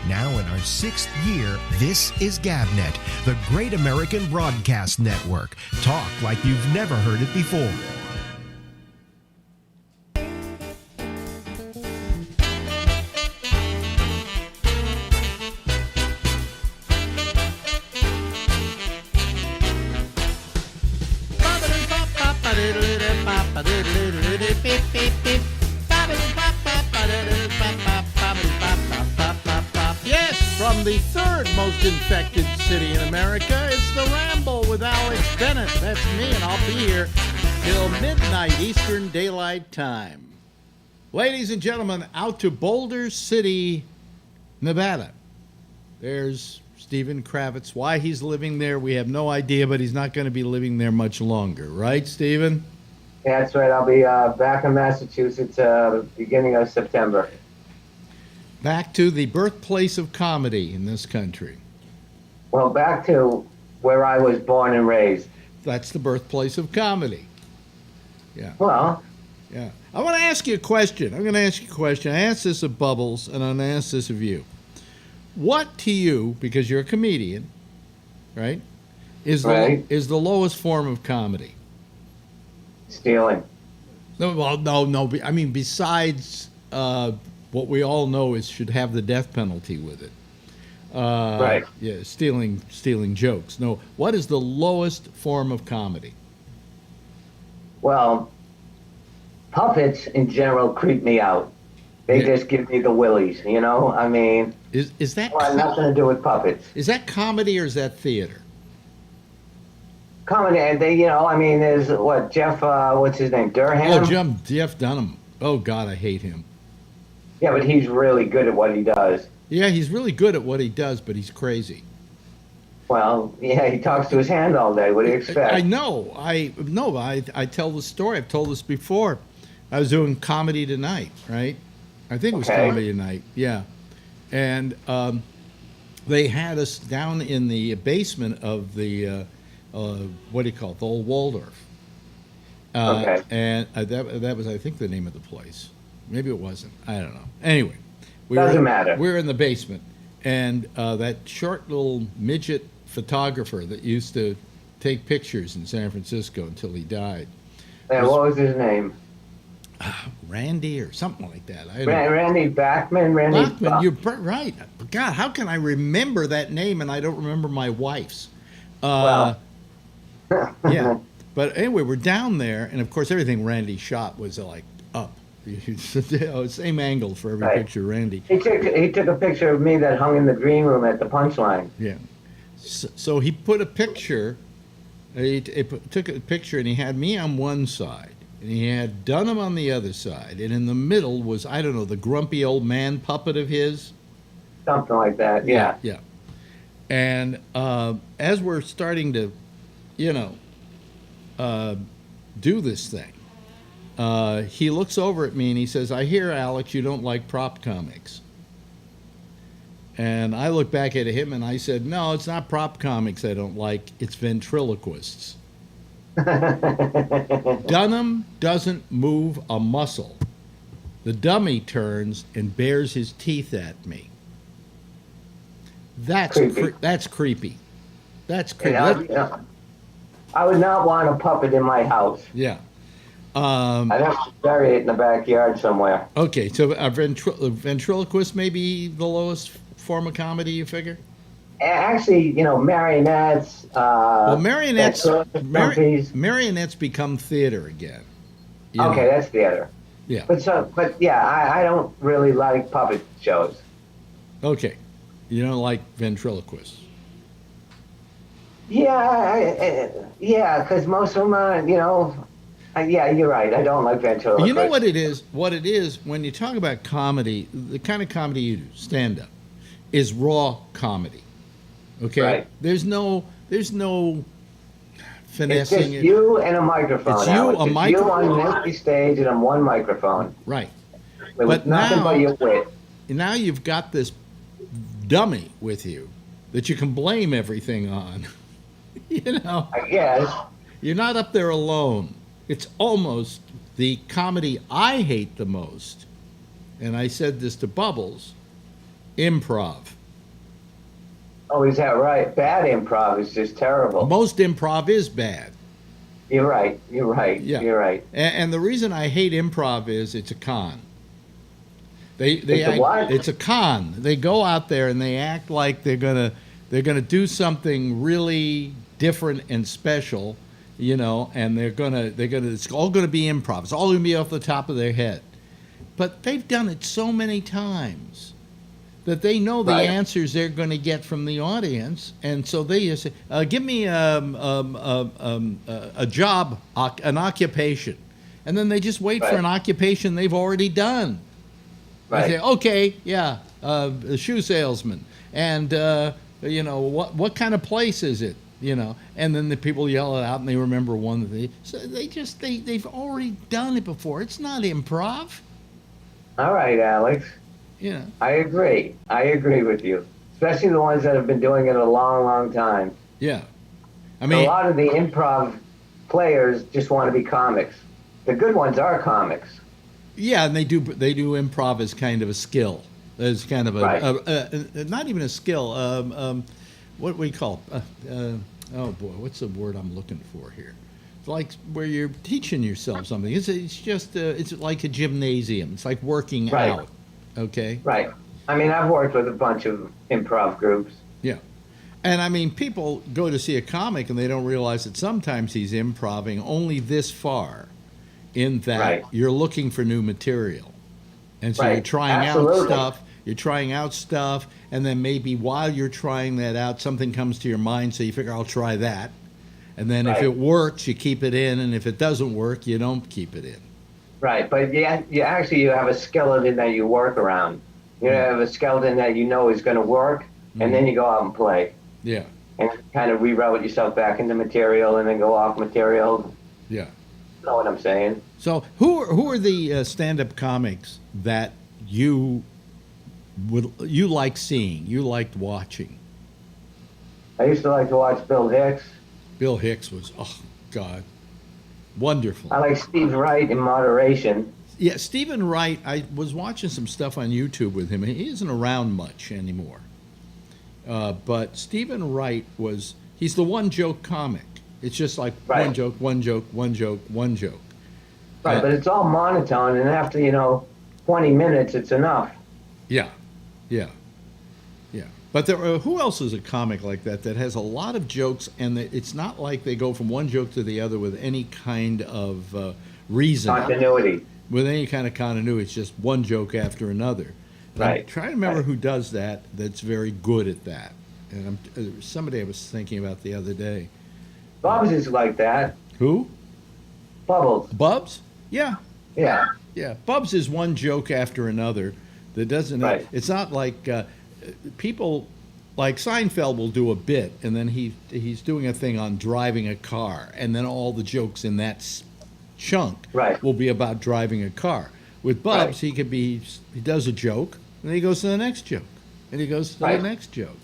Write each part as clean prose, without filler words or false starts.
Now in our 6th year, this is GabNet, the Great American Broadcast Network. Talk like you've never heard it before. Yes, from the third most infected city in America, it's the Ramble with Alex Bennett. That's me, and I'll be here till midnight Eastern Daylight Time. Ladies and gentlemen, out to Boulder City, Nevada. There's Stephen Kravitz. Why he's living there, we have no idea, but he's not going to be living there much longer. Right, Stephen? Yeah, that's right. I'll be back in Massachusetts beginning of September. Back to the birthplace of comedy in this country. Well, back to where I was born and raised. That's the birthplace of comedy. Yeah. Well, Yeah. I want to ask you a question. I'm going to ask you a question. I asked this of Bubbles, and I'm going to ask this of you. What to you, because you're a comedian, right, is the lowest form of comedy? stealing. No, well, no. I mean, besides what we all know is should have the death penalty with it. Right. Yeah, stealing jokes. No, what is the lowest form of comedy? Well, puppets in general creep me out. They just give me the willies, you know? I mean, Is that well, nothing to do with puppets. is that comedy or is that theater? Comedy, and they, you know, I mean, there's what, Jeff, what's his name, Durham? Oh, Jeff Dunham. Oh, God, I hate him. Yeah, but he's really good at what he does. Yeah, he's really good at what he does, but he's crazy. Well, yeah, he talks to his hand all day. What do you expect? I know. I tell the story. I've told this before. I was doing Comedy Tonight, right? I think it was Okay. Comedy Tonight. Yeah, and they had us down in the basement of the what do you call it? The old Waldorf. Okay. And that was, I think, the name of the place. Maybe it wasn't. I don't know. Anyway, Doesn't matter. We were in the basement, and that short little midget photographer that used to take pictures in San Francisco until he died. Yeah, what was his name? Randy or something like that. I don't know. Randy Bachman? Bachman, you're right. God, how can I remember that name and I don't remember my wife's? Well. Yeah. But anyway, we're down there, and of course, everything Randy shot was like up. Same angle for every Right. picture, Randy. He took a picture of me that hung in the green room at the Punchline. Yeah. So he put a picture. Took a picture, and he had me on one side, and he had Dunham on the other side, and in the middle was, I don't know, the grumpy old man puppet of his. Something like that, yeah. Yeah. And as we're starting to, do this thing, he looks over at me and he says, "I hear, Alex, you don't like prop comics." And I look back at him and I said, "No, it's not prop comics I don't like, it's ventriloquists." Dunham doesn't move a muscle. The dummy turns and bares his teeth at me. That's creepy. That's creepy. That's creepy. Yeah, I would not want a puppet in my house. Yeah. I'd have to bury it in the backyard somewhere. Okay, so a ventriloquist may be the lowest form of comedy, you figure? Actually, marionettes. Well, marionettes Monkeys. become theater again. Okay, that's theater. Yeah. But yeah, I don't really like puppet shows. Okay. You don't like ventriloquists. Yeah, because most of them are, yeah, you're right. I don't like ventriloquists. You know what it is? What it is, when you talk about comedy, the kind of comedy you do, stand-up, is raw comedy. Okay? Right. There's no finessing. It's just you and a microphone. It's you, Alex. a It's microphone. you on an empty stage and on one microphone. Right. With nothing but your wit. Now you've got this dummy with you that you can blame everything on. I guess. You're not up there alone. It's almost the comedy I hate the most, and I said this to Bubbles, Improv. Oh, is that right? Bad improv is just terrible. Most improv is bad. You're right. You're right. Yeah. You're right. And the reason I hate improv is it's a con. It's a what? It's a con. They go out there and they act like they're gonna do something really different and special, you know, and it's all gonna be improv. It's all gonna be off the top of their head. But they've done it so many times that they know the Right. answers they're going to get from the audience, and so they just say, "Give me a job, an occupation," and then they just wait for Right. an occupation they've already done. Right. They say, "Okay, yeah, a shoe salesman," and you know what kind of place is it? You know, and then the people yell it out, and they remember one that they've already done it before. It's not improv. All right, Alex. You know. I agree. I agree with you. Especially the ones that have been doing it a long, long time. Yeah. I A mean, lot of the improv players just want to be comics. The good ones are comics. yeah, and they do improv as kind of a skill. As kind of not even a skill. What do we call it? Oh boy, what's the word I'm looking for here? It's like where you're teaching yourself something. It's just it's like a gymnasium. It's like working Right. out. Okay. Right. I mean, I've worked with a bunch of improv groups. Yeah. And I mean, people go to see a comic and they don't realize that sometimes he's improving only this far, in that Right. you're looking for new material. And so Right. you're trying Absolutely. out stuff, and then maybe while you're trying that out, something comes to your mind, so you figure, I'll try that. And then if Right. it works, you keep it in, and if it doesn't work, you don't keep it in. Right. But you have a skeleton that you work around. You have a skeleton that you know is going to work, and then you go out and play. Yeah, And kind of reroute yourself back into material and then go off material. yeah. You know what I'm saying? So who are the stand-up comics that you like seeing, you liked watching? I used to like to watch Bill Hicks. Bill Hicks was, oh God, wonderful. I like Steve Wright in moderation. Yeah, Stephen Wright, I was watching some stuff on YouTube with him. He isn't around much anymore. But Stephen Wright he's the one joke comic. It's just like Right. one joke, one joke, one joke, one joke. Right, but it's all monotone, and after, 20 minutes, it's enough. Yeah, yeah, yeah. But who else is a comic like that has a lot of jokes, and it's not like they go from one joke to the other with any kind of reason. Continuity. With any kind of continuity. It's just one joke after another. And I'm Right. trying to remember Right. who does that that's very good at that. And somebody I was thinking about the other day. Bubs is like that. Who? Bubbles. Bubs? Yeah. Yeah. Yeah, Bubs is one joke after another that doesn't. Right. It's not like people like Seinfeld will do a bit, and then he's doing a thing on driving a car, and then all the jokes in that chunk Right. will be about driving a car. With Bubs, Right. he does a joke, and then he goes to the next joke, and he goes to Right. the next joke.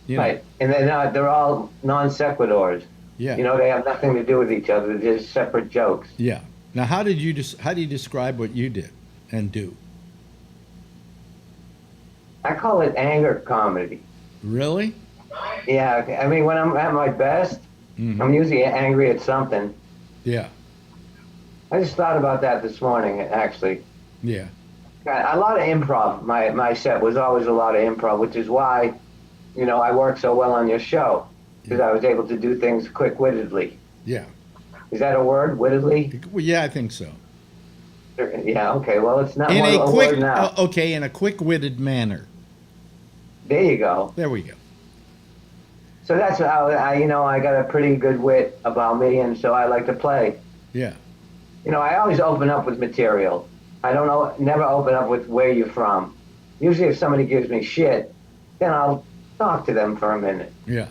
You know? Right. And they're all non sequiturs. Yeah. They have nothing to do with each other. They're just separate jokes. Yeah. Now, how do you describe what you did and do? I call it anger comedy. Really? Yeah. I mean, when I'm at my best, I'm usually angry at something. Yeah. I just thought about that this morning, actually. Yeah. A lot of improv. My set was always a lot of improv, which is why, I work so well on your show, because I was able to do things quick-wittedly. Yeah. Is that a word, wittedly? Well, yeah, I think so. Yeah, okay, well, it's not In more a a quick, word now. okay, in a quick-witted manner. There you go. There we go. So that's how, I got a pretty good wit about me, and so I like to play. Yeah. I always open up with material. I never open up with where you're from. Usually if somebody gives me shit, then I'll talk to them for a minute. Yeah.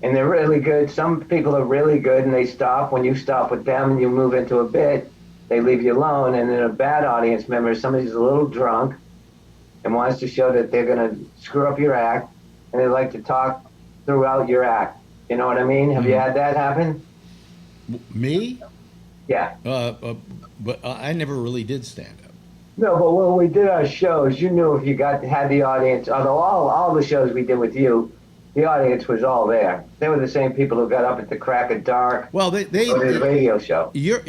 And they're really good. Some people are really good, and they stop. When you stop with them and you move into a bit, they leave you alone. And then a bad audience member, somebody's a little drunk and wants to show that they're going to screw up your act, and they like to talk throughout your act. You know what I mean? Have you had that happen? Me? Yeah. But I never really did stand up. No, but when we did our shows, you knew if you had the audience. Although all the shows we did with you, the audience was all there. They were the same people who got up at the crack of dark. Well, Or the radio show. I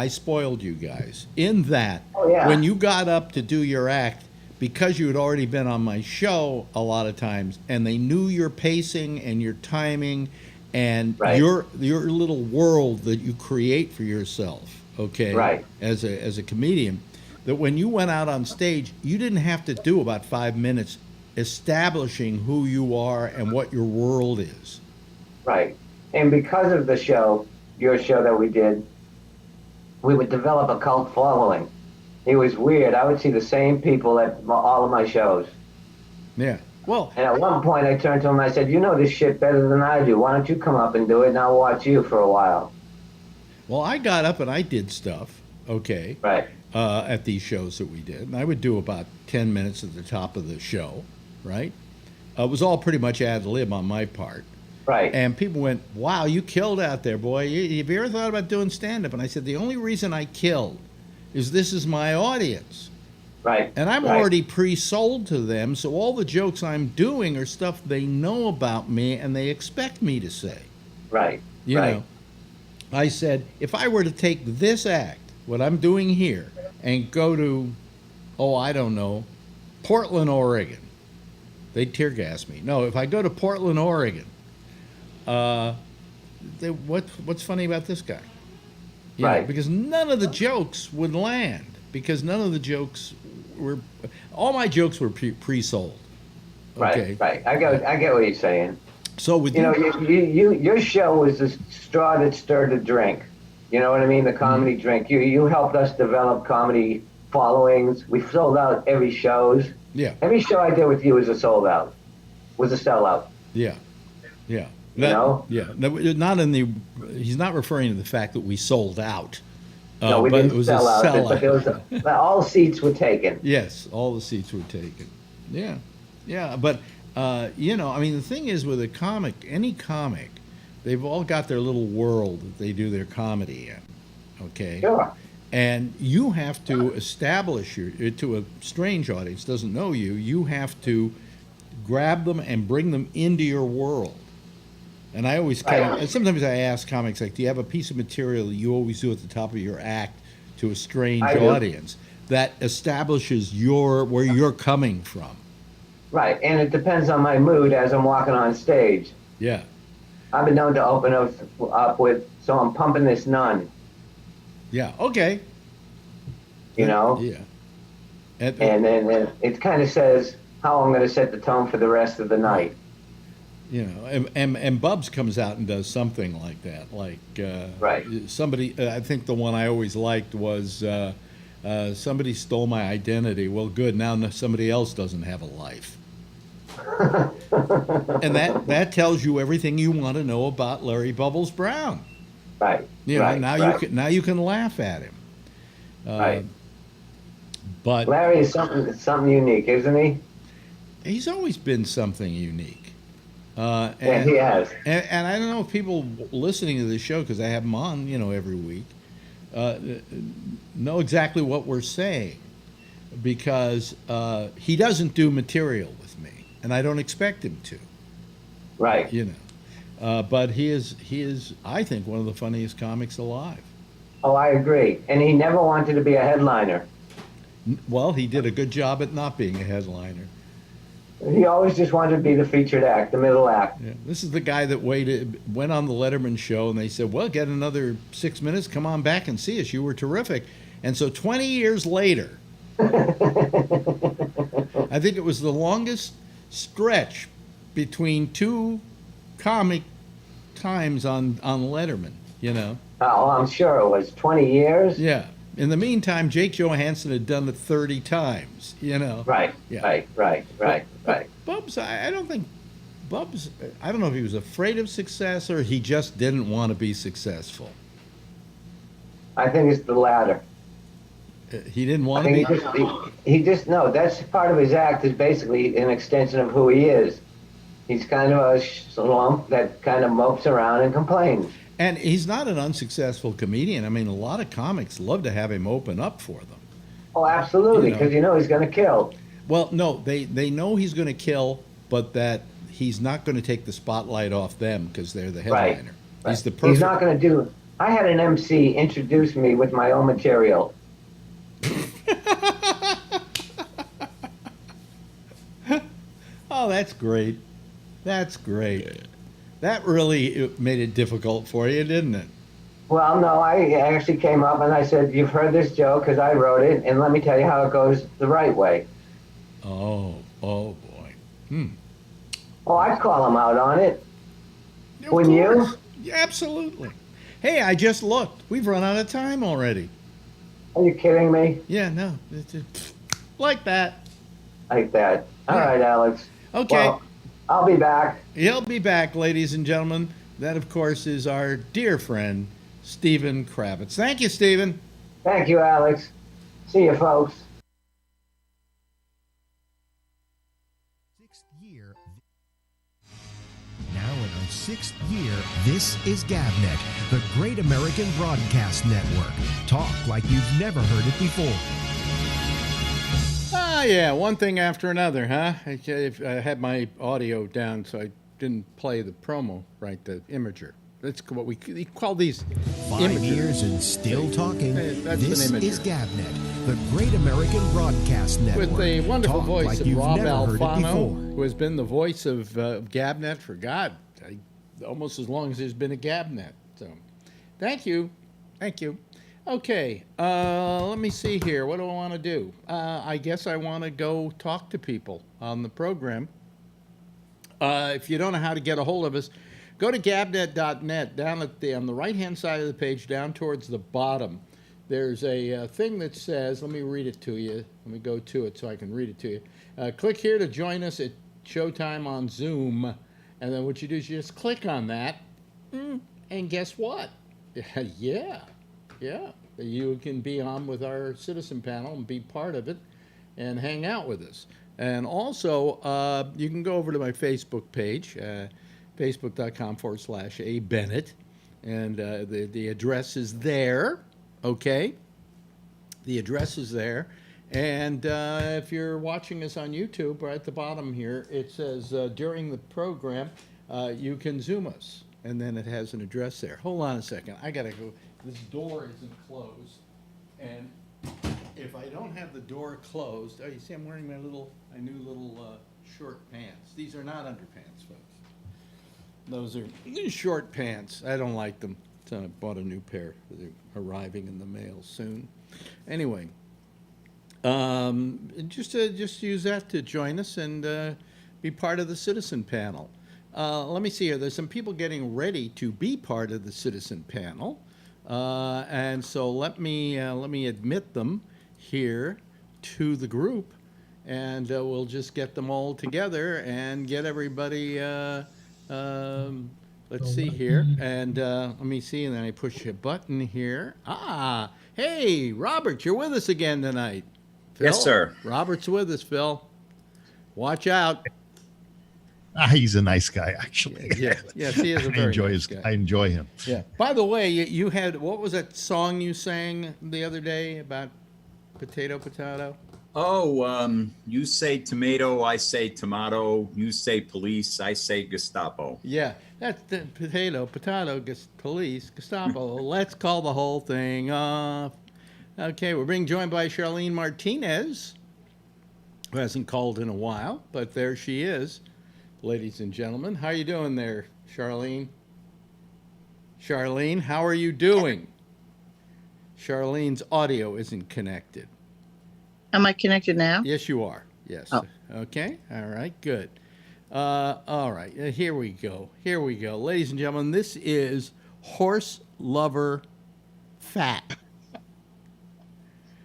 spoiled you guys in that Oh, yeah. when you got up to do your act, because you had already been on my show a lot of times, and they knew your pacing and your timing and Right. your little world that you create for yourself, okay? Right. As a comedian, that when you went out on stage, you didn't have to do about 5 minutes establishing who you are and what your world is. Right. And because of the show, your show that we did, we would develop a cult following. It was weird. I would see the same people at all of my shows. Yeah. Well, And at one point, I turned to him and I said, "You know this shit better than I do. Why don't you come up and do it, and I'll watch you for a while." I got up and I did stuff, okay, Right. at these shows that we did. And I would do about 10 minutes at the top of the show, right? It was all pretty much ad lib on my part. Right. And people went, "Wow, you killed out there, boy. Have you ever thought about doing stand-up?" And I said, the only reason I killed is this is my audience. Right. And I'm Right. already pre-sold to them, so all the jokes I'm doing are stuff they know about me and they expect me to say. Right. You right. know, I said, if I were to take this act, what I'm doing here, and go to, I don't know, Portland, Oregon, they'd tear gas me. No, if I go to Portland, Oregon, what's funny about this guy? You know, Right. because none of the jokes would land. Because none of the jokes were, all my jokes were pre-sold. Okay. Right. I get what you're saying. So with You know, your show was the straw that stirred the drink. You know what I mean? The comedy drink. You helped us develop comedy followings. We sold out every shows. yeah, Every show I did with you was a sold out. Was a sellout. yeah. You know? Yeah. No, not in the. He's not referring to the fact that we sold out. No, we but didn't it was sell a out. sellout. But there was all seats were taken. Yes, all the seats were taken. Yeah. But you know, I mean, the thing is with a comic, any comic, they've all got their little world that they do their comedy in. Okay. Sure. And you have to establish to a strange audience doesn't know you. You have to grab them and bring them into your world. And I always and sometimes I ask comics, like, do you have a piece of material that you always do at the top of your act to a strange I do. audience that establishes where you're coming from? Right. And it depends on my mood as I'm walking on stage. Yeah. I've been known to open up with, "So I'm pumping this nun," Yeah. Okay. you know? Yeah. And then it kind of says how I'm going to set the tone for the rest of the night. You know, and Bubs comes out and does something like that. Like Right. somebody, I think the one I always liked was somebody stole my identity. Well, good, now somebody else doesn't have a life. And that tells you everything you want to know about Larry Bubbles Brown. Right. You know, right. now you can laugh at him. Right. But Larry is something unique, isn't he? he's always been something unique. Yeah, he has. And I don't know if people listening to the show, because I have them on, you know, every week, know exactly what we're saying, because he doesn't do material with me, and I don't expect him to. Right. You know, but he is, I think, one of the funniest comics alive. Oh, I agree. And he never wanted to be a headliner. Well, he did a good job at not being a headliner. He always just wanted to be the featured act, the middle act. Yeah. This is the guy that went on the Letterman show, and they said, "Well, get another 6 minutes. Come on back and see us. You were terrific." And so 20 years later, I think it was the longest stretch between two comic times on Letterman, you know? Oh, I'm sure it was 20 years. Yeah. In the meantime, Jake Johansson had done it 30 times, you know? Right, Yeah. right. Bubs, I don't think Bubs, I don't know if he was afraid of success or he just didn't want to be successful. I think it's the latter. He didn't want I to be. think he just, no, that's part of his act is basically an extension of who he is. He's kind of a slump that kind of mopes around and complains. And he's not an unsuccessful comedian. I mean, a lot of comics love to have him open up for them. Oh, absolutely, because he's going to kill. Well, no, they know he's going to kill, but that he's not going to take the spotlight off them because they're the headliner. Right. He's the perfect. He's not going to do. I had an MC introduce me with my own material. Oh, that's great. That's great. That really made it difficult for you, didn't it? Well, no, I actually came up and I said, "You've heard this joke because I wrote it, and let me tell you how it goes the right way." Oh boy. Oh, I'd call him out on it. Of Wouldn't course. you? Yeah, absolutely. Hey, I just looked. We've run out of time already. Are you kidding me? Yeah, no. Like that. Like that. All right, Alex. Okay. Well, I'll be back. He'll be back, ladies and gentlemen. That, of course, is our dear friend, Stephen Kravitz. Thank you, Stephen. Thank you, Alex. See you, folks. Now in our 6th year, this is GabNet, the Great American Broadcast Network. Talk like you've never heard it before. Ah, yeah, one thing after another, huh? I had my audio down, so I didn't play the promo, right, the imager. That's what we call these 5 imagers. years and still talking. That's This an imager. is GabNet, the Great American Broadcast Network. With the wonderful Talk voice like of you've Rob never heard it Alfano, before. who has been the voice of GabNet for, God, almost as long as there's been a GabNet. So, thank you. Thank you. Okay, let me see here. What do I want to do? I guess I want to go talk to people on the program. If you don't know how to get a hold of us, go to gabnet.net. Down on the right-hand side of the page, down towards the bottom, there's a thing that says, let me read it to you. Let me go to it so I can read it to you. Click here to join us at Showtime on Zoom. And then what you do is you just click on that, and guess what? Yeah. You can be on with our citizen panel and be part of it and hang out with us. And also, you can go over to my Facebook page, facebook.com/A Bennett, and the address is there, okay? The address is there. And if you're watching us on YouTube, right at the bottom here, it says during the program, you can Zoom us. And then it has an address there. Hold on a second. I got to go. This door isn't closed. And if I don't have the door closed, oh, you see I'm wearing my new little short pants. These are not underpants, folks. Those are short pants. I don't like them. So I bought a new pair. They're arriving in the mail soon. Anyway, just use that to join us and be part of the citizen panel. Let me see here. There's some people getting ready to be part of the citizen panel, and so let me admit them here to the group, and we'll just get them all together and get everybody. Let's see here, and let me see, and then I push a button here. Ah, hey, Robert, you're with us again tonight. Phil? Yes, sir. Robert's with us, Phil. Watch out. He's a nice guy, actually. Yes, he is a very nice guy. I enjoy him. Yeah. By the way, you had, what was that song you sang the other day about potato? Oh, you say tomato, I say tomato. You say police, I say Gestapo. Yeah, that's the potato, police, Gestapo. Let's call the whole thing off. Okay, we're being joined by Charlene Martinez, who hasn't called in a while, but there she is. Ladies and gentlemen, how are you doing there, Charlene? Charlene, how are you doing? Charlene's audio isn't connected. Am I connected now? Yes, you are. Yes. Oh. Okay. All right. Good. All right. Here we go. Ladies and gentlemen, this is Horse Lover Fat.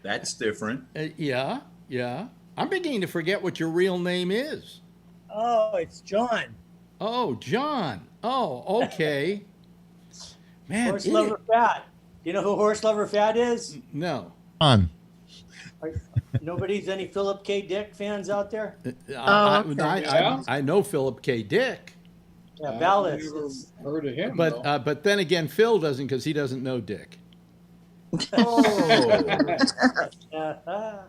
That's different. Yeah. I'm beginning to forget what your real name is. Oh, it's John. Oh, John. Oh, okay. Man, Horse Lover Fat. You know who Horse Lover Fat is? No. On. Nobody's any Philip K. Dick fans out there? I know Philip K. Dick. Yeah, Ballas. I've never It's- heard of him. But though. but then again, Phil doesn't because he doesn't know Dick. Oh, Now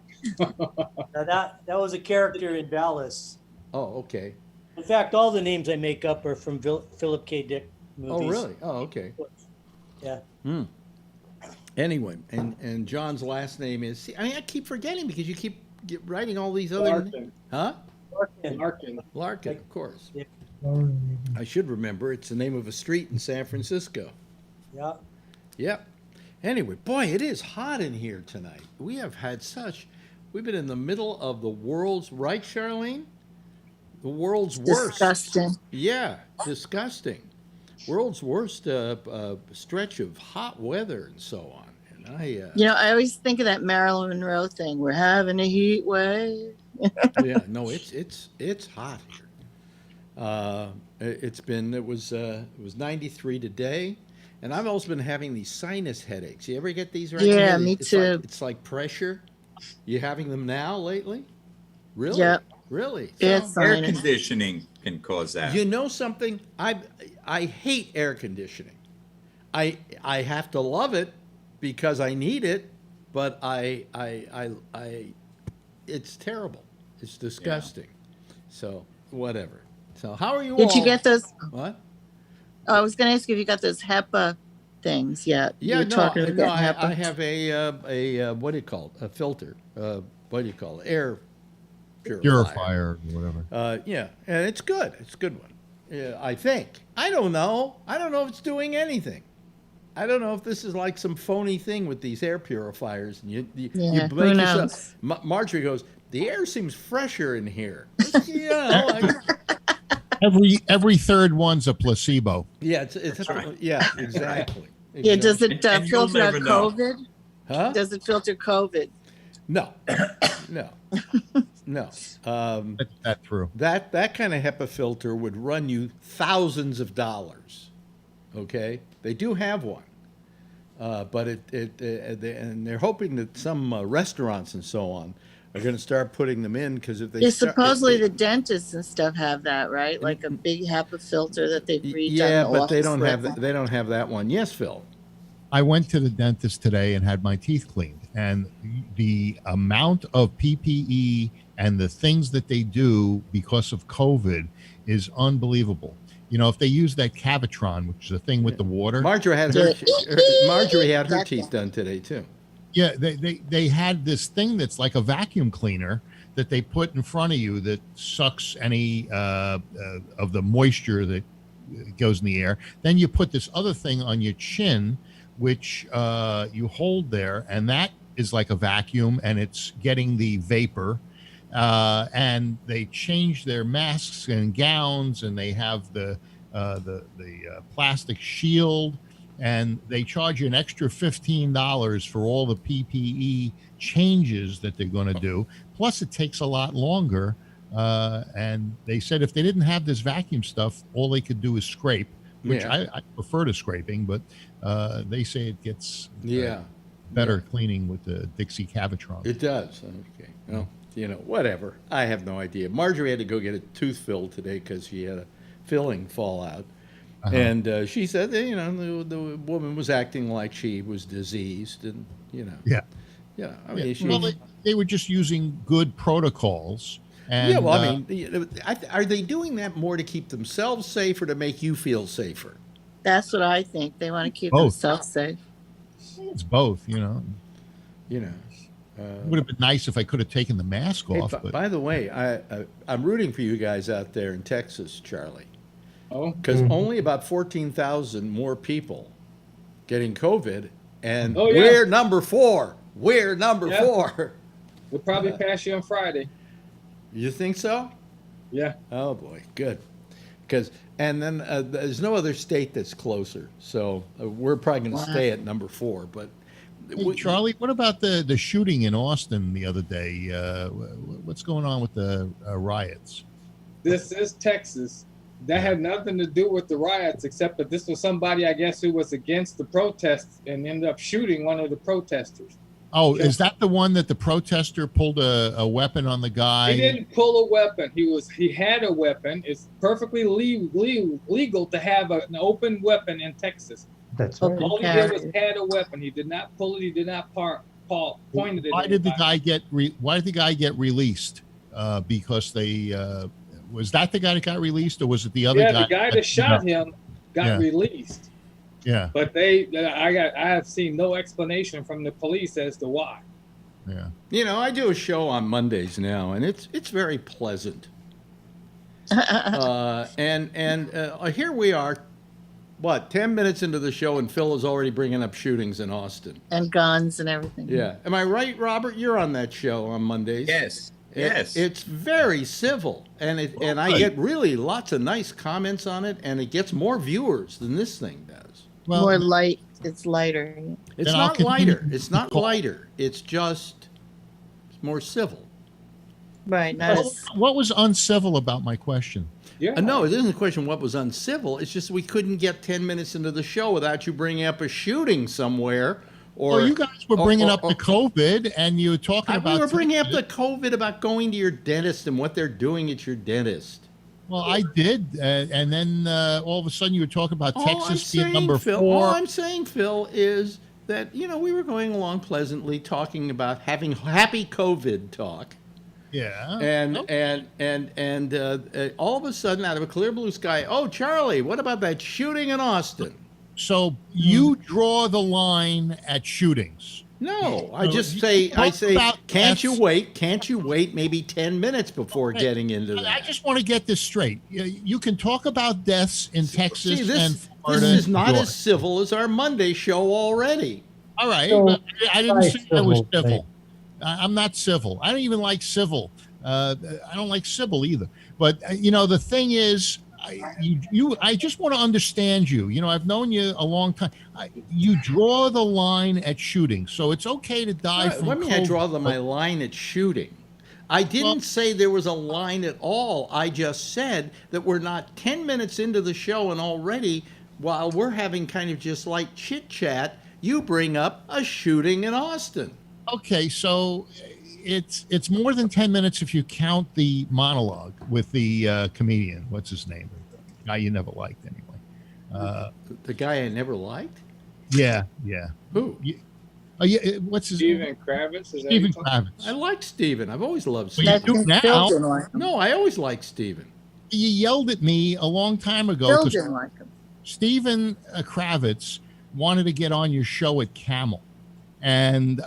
that was a character in Ballas. Oh, okay. In fact, all the names I make up are from Philip K. Dick movies. Oh, really? Oh, okay. Yeah. Anyway, and John's last name is. See, I mean, I keep forgetting because you keep writing all these other. Larkin. Huh? Larkin. Larkin, of course. Yeah. I should remember. It's the name of a street in San Francisco. Yeah. Yep. Anyway, boy, it is hot in here tonight. We have had we've been in the middle of the world's, right, Charlene? The world's worst. Disgusting. Yeah, disgusting. World's worst stretch of hot weather and so on. And I always think of that Marilyn Monroe thing. We're having a heat wave. yeah, no, it's hot here. It was 93 today. And I've also been having these sinus headaches. You ever get these right Yeah, now? me It's too. it's like pressure. You having them now lately? Really? Yep. Really? It's air sinus. conditioning can cause that. You know something? I hate air conditioning. I have to love it because I need it, but it's terrible. It's disgusting. So whatever. So how are you all? Did you get those? What? I was going to ask you if you got those HEPA things yet. Yeah, You were talking no, about I HEPA. have a what do you call it? A filter. What do you call it? Air Purifier or whatever. Yeah, and it's good. It's a good one. Yeah, I think. I don't know. I don't know if it's doing anything. I don't know if this is like some phony thing with these air purifiers. And you Yeah, make who knows? Marjorie goes, the air seems fresher in here. You know, Every third one's a placebo. yeah, it's right. yeah, exactly. Yeah, does it And you'll filter out never know. COVID? Huh? Does it filter COVID? No, no, no. That's that true. That kind of HEPA filter would run you thousands of dollars. Okay, they do have one, but and they're hoping that some restaurants and so on are going to start putting them in because if they Yeah, start, supposedly the dentists and stuff have that, right? Like a big HEPA filter that they've redone. yeah, the but they office don't with. have they don't have that one. Yes, Phil. I went to the dentist today and had my teeth cleaned, and the amount of PPE and the things that they do because of COVID is unbelievable. You know, if they use that Cavitron, which is a thing with the water. Marjorie had Marjorie had her teeth done today too. Yeah, they had this thing that's like a vacuum cleaner that they put in front of you that sucks any of the moisture that goes in the air. Then you put this other thing on your chin, which you hold there, and that is like a vacuum, and it's getting the vapor. And they change their masks and gowns, and they have the plastic shield. And they charge you an extra $15 for all the PPE changes that they're going to do. Plus, it takes a lot longer. And they said if they didn't have this vacuum stuff, all they could do is scrape, which Yeah. I prefer to scraping, but they say it gets Yeah, better cleaning with the Dixie Cavitron. it does. Okay, well, you know, whatever. I have no idea. Marjorie had to go get a tooth filled today because she had a filling fall out. And she said that, you know, the woman was acting like she was diseased, and you know, I mean, she, Well, they were just using good protocols. And, yeah. Well, I mean, are they doing that more to keep themselves safe or to make you feel safer? That's what I think. They want to keep Both. themselves safe. it's both. You know, You know. it would have been nice if I could have taken the mask Hey, off. by, But by the way, I'm rooting for you guys out there in Texas, Charlie, Oh, because only about 14,000 more people getting COVID, and Oh, yeah. we're number 4. We're number Yeah. 4. we'll probably pass you on Friday. You think so? Yeah. Oh boy, good. And then there's no other state that's closer, so we're probably going to stay at number 4. But hey, Charlie, what about the shooting in Austin the other day? What's going on with the riots? This is Texas. That had nothing to do with the riots, except that this was somebody, I guess, who was against the protests and ended up shooting one of the protesters. Oh, is that the one that the protester pulled a weapon on the guy? He didn't pull a weapon. He had a weapon. It's perfectly legal to have an open weapon in Texas. That's right. All he did was had a weapon. He did not pull it. He did not point it. Why did the guy get released? Because they was that the guy that got released, or was it the other guy? Yeah, the guy that shot him got released. Yeah. But I have seen no explanation from the police as to why. Yeah. You know, I do a show on Mondays now, and it's very pleasant. Here we are, 10 minutes into the show, and Phil is already bringing up shootings in Austin. And guns and everything. Yeah. Am I right, Robert? You're on that show on Mondays. Yes. Yes. It's very civil, and I get really lots of nice comments on it, and it gets more viewers than this thing does. Well, more light. It's lighter. It's not lighter. It's not lighter. It's just more civil. Right. What was uncivil about my question? Yeah. No, it isn't a question what was uncivil. It's just we couldn't get 10 minutes into the show without you bringing up a shooting somewhere. Or you guys were bringing up the COVID, and you were talking about. We were bringing up the COVID about going to your dentist and what they're doing at your dentist. Well, I did, and then all of a sudden you were talking about Texas being number 4. All I'm saying, Phil, is that we were going along pleasantly, talking about having happy COVID talk. Yeah. And all of a sudden, out of a clear blue sky, oh, Charlie, what about that shooting in Austin? So you draw the line at shootings. No, I say, can't you wait maybe 10 minutes before getting into that? I just want to get this straight. You can talk about deaths in Texas and Florida. This is not as civil as our Monday show already. All right, but I didn't say I was civil. I'm not civil. I don't even like civil. I don't like civil either. But, the thing is, I just want to understand you. I've known you a long time. You draw the line at shooting, so it's okay to die from Let me draw my line at shooting. I didn't say there was a line at all. I just said that we're not 10 minutes into the show, and already, while we're having kind of just like chit-chat, you bring up a shooting in Austin. Okay, so it's more than 10 minutes if you count the monologue with the comedian. What's his name? The guy you never liked, anyway. The guy I never liked? Yeah. Who? What's his Steven name? Kravitz? Steven Kravitz. I like Steven. I've always loved Well, Steven. you do now. No, I always liked Steven. You yelled at me a long time ago. Phil didn't like him. Steven Kravitz wanted to get on your show at Camel. And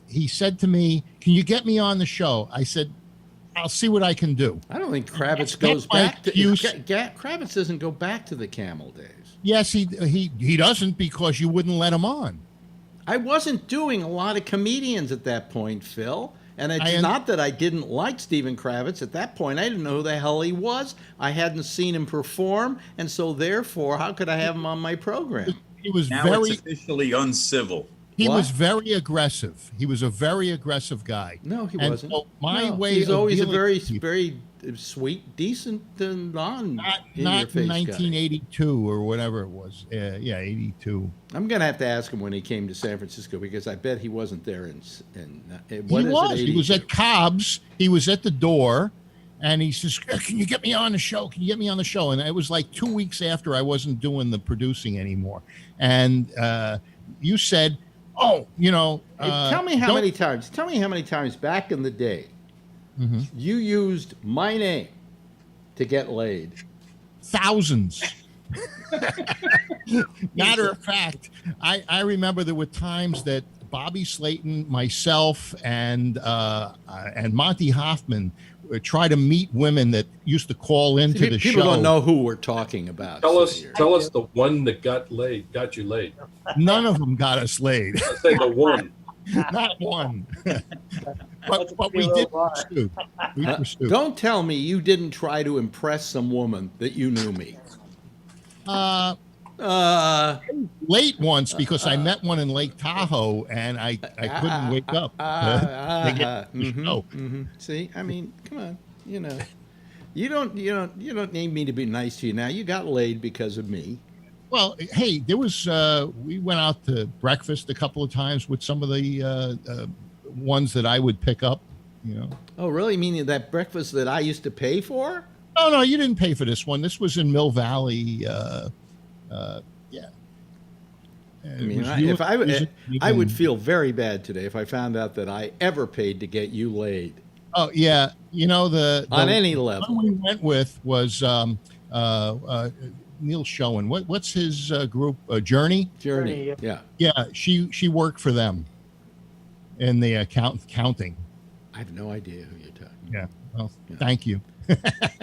he said to me, "Can you get me on the show?" I said, "I'll see what I can do." I don't think Kravitz goes back to Kravitz doesn't go back to the Camel days. Yes, he doesn't, because you wouldn't let him on. I wasn't doing a lot of comedians at that point, Phil. And it's not that I didn't like Steven Kravitz. At that point, I didn't know who the hell he was. I hadn't seen him perform, and so therefore, how could I have him on my program? He was it's officially uncivil. He was very aggressive. He was a very aggressive guy. No, he wasn't. So he's always a very sweet, decent, not in 1982 or whatever it was. 82. I'm gonna have to ask him when he came to San Francisco, because I bet he wasn't there He was at Cobb's. He was at the door, and he says, "Can you get me on the show? Can you get me on the show?" And it was like 2 weeks after I wasn't doing the producing anymore, and you said, "Oh, tell me how many times. Tell me how many times back in the day you used my name to get laid." Thousands. Matter of fact, I remember there were times that Bobby Slayton, myself, and Monty Hoffman try to meet women that used to call into the show. People don't know who we're talking about. Tell us the one that got you laid. None of them got us laid. I say the one. Not one. but we did pursue. Don't tell me you didn't try to impress some woman that you knew me. Late once, because I met one in Lake Tahoe and I couldn't wake up to get the show. See, I mean, come on, you don't need me to be nice to you now. You got laid because of me. Well, hey, there was we went out to breakfast a couple of times with some of the ones that I would pick up. You know. Oh, really? Meaning that breakfast that I used to pay for? No, you didn't pay for this one. This was in Mill Valley. Yeah. I mean, I would feel very bad today if I found out that I ever paid to get you laid. Oh yeah, you know on any level. One we went with was Neil Schoen. What's his group? Journey. Journey. Yeah. Yeah, she worked for them in the counting. I have no idea who you're talking about. Yeah. Well, thank you.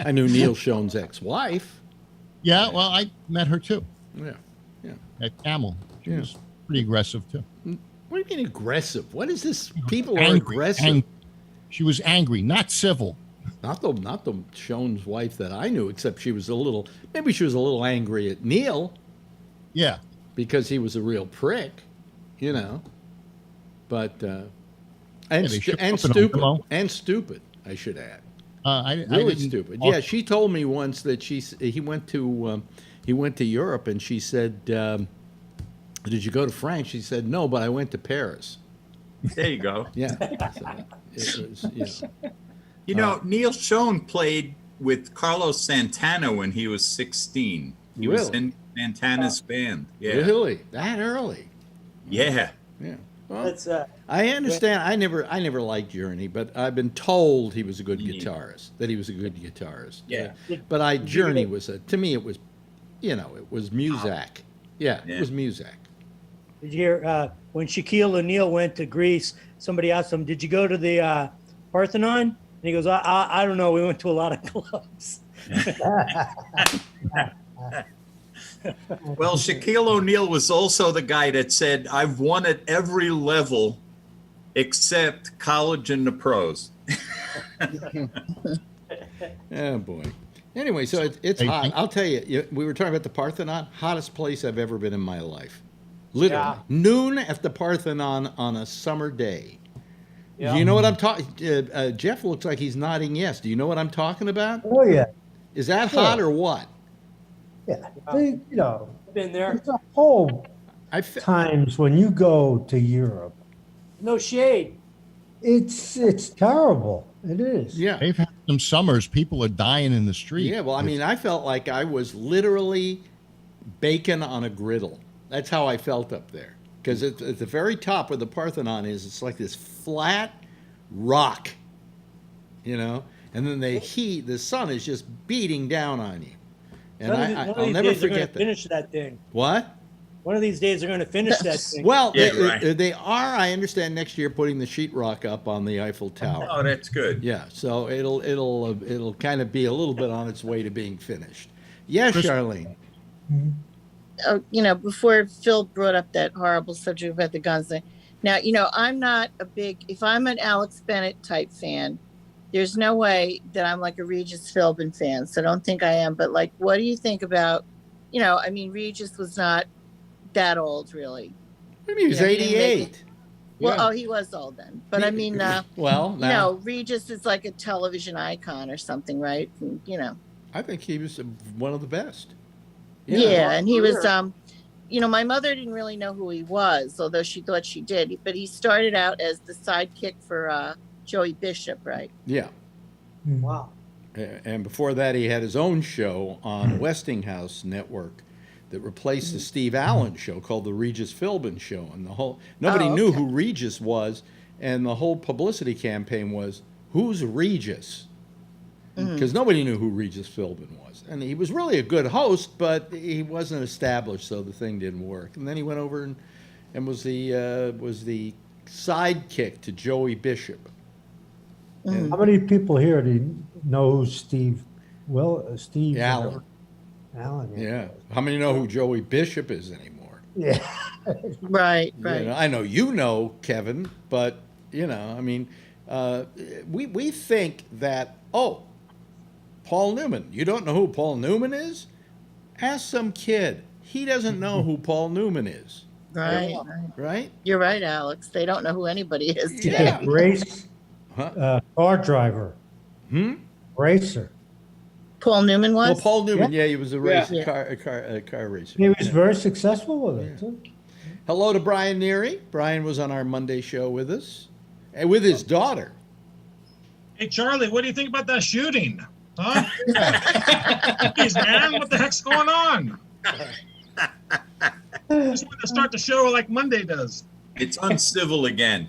I knew Neil Schoen's ex-wife. Yeah. Well, I met her too. Yeah. Yeah. At Camel. She was pretty aggressive too. What do you mean aggressive? What is this? People Angry, are aggressive. She was angry, not civil. Not the Schoen's wife that I knew, except she was maybe she was a little angry at Neil. Yeah. Because he was a real prick, you know. But and stupid, I should add. Really stupid. Yeah, she told me once that he went to Europe, and she said, "Did you go to France?" She said, "No, but I went to Paris." There you go. Yeah. So it was, You know, Neil Schoen played with Carlos Santana when he was 16. He was in Santana's band. Yeah. Really? That early? Yeah. Yeah. Well, That's I understand. I never liked Journey, but I've been told he was a good guitarist. That he was a good guitarist. Yeah. But Journey was to me it was, it was Muzak. Yeah, it was Muzak. Did you hear when Shaquille O'Neal went to Greece? Somebody asked him, "Did you go to the Parthenon?" And he goes, "I don't know. We went to a lot of clubs." Well, Shaquille O'Neal was also the guy that said, "I've won at every level except college and the pros." Oh boy. Anyway, so it's hot. I'll tell you. We were talking about the Parthenon. Hottest place I've ever been in my life. Literally noon at the Parthenon on a summer day. Yeah. Do you know what I'm talking? Jeff looks like he's nodding yes. Do you know what I'm talking about? Oh yeah. Is that hot or what? Yeah. Been there. There's a whole times when you go to Europe. No shade. It's terrible. It is. Yeah. They've had some summers. People are dying in the street. Yeah. Well, I mean, I felt like I was literally bacon on a griddle. That's how I felt up there. Because at the very top where the Parthenon is, it's like this flat rock, and then the sun is just beating down on you. And I'll never forget that. Finish that thing. What? One of these days they're going to finish that thing. Well, they are. I understand next year putting the sheetrock up on the Eiffel Tower. Oh, that's good. Yeah, so it'll kind of be a little bit on its way to being finished. Yes, Charlene. Before Phil brought up that horrible subject about the guns thing. Now, I'm not if I'm an Alex Bennett type fan, there's no way that I'm like a Regis Philbin fan. So don't think I am. But what do you think about, Regis was not that old, really. I mean, he was 88. Well, he was old then. But Regis is like a television icon or something, right? I think he was one of the best. Yeah, and he was, my mother didn't really know who he was, although she thought she did. But he started out as the sidekick for Joey Bishop, right? Yeah. Wow. And before that, he had his own show on Westinghouse Network that replaced the Steve Allen show called the Regis Philbin Show. And nobody knew who Regis was, and the whole publicity campaign was, "Who's Regis?" Because nobody knew who Regis Philbin was. And he was really a good host, but he wasn't established, so the thing didn't work. And then he went over and was the sidekick to Joey Bishop. How many people here know who Steve Allen? Allen. Yeah. How many know who Joey Bishop is anymore? Yeah. Right. I know Kevin, but we think that Paul Newman. You don't know who Paul Newman is? Ask some kid. He doesn't know who Paul Newman is. Right. Right? You're right, Alex. They don't know who anybody is today. Yeah. Race car driver. Racer. Paul Newman was? Well, Paul Newman, yeah, he was a race, Yeah. car racer. He was very successful with it, too. Hello to Brian Neary. Brian was on our Monday show with us, and with his daughter. Hey, Charlie, what do you think about that shooting? Huh? Jeez, man, what the heck's going on? Just want to start the show like Monday does. It's uncivil again.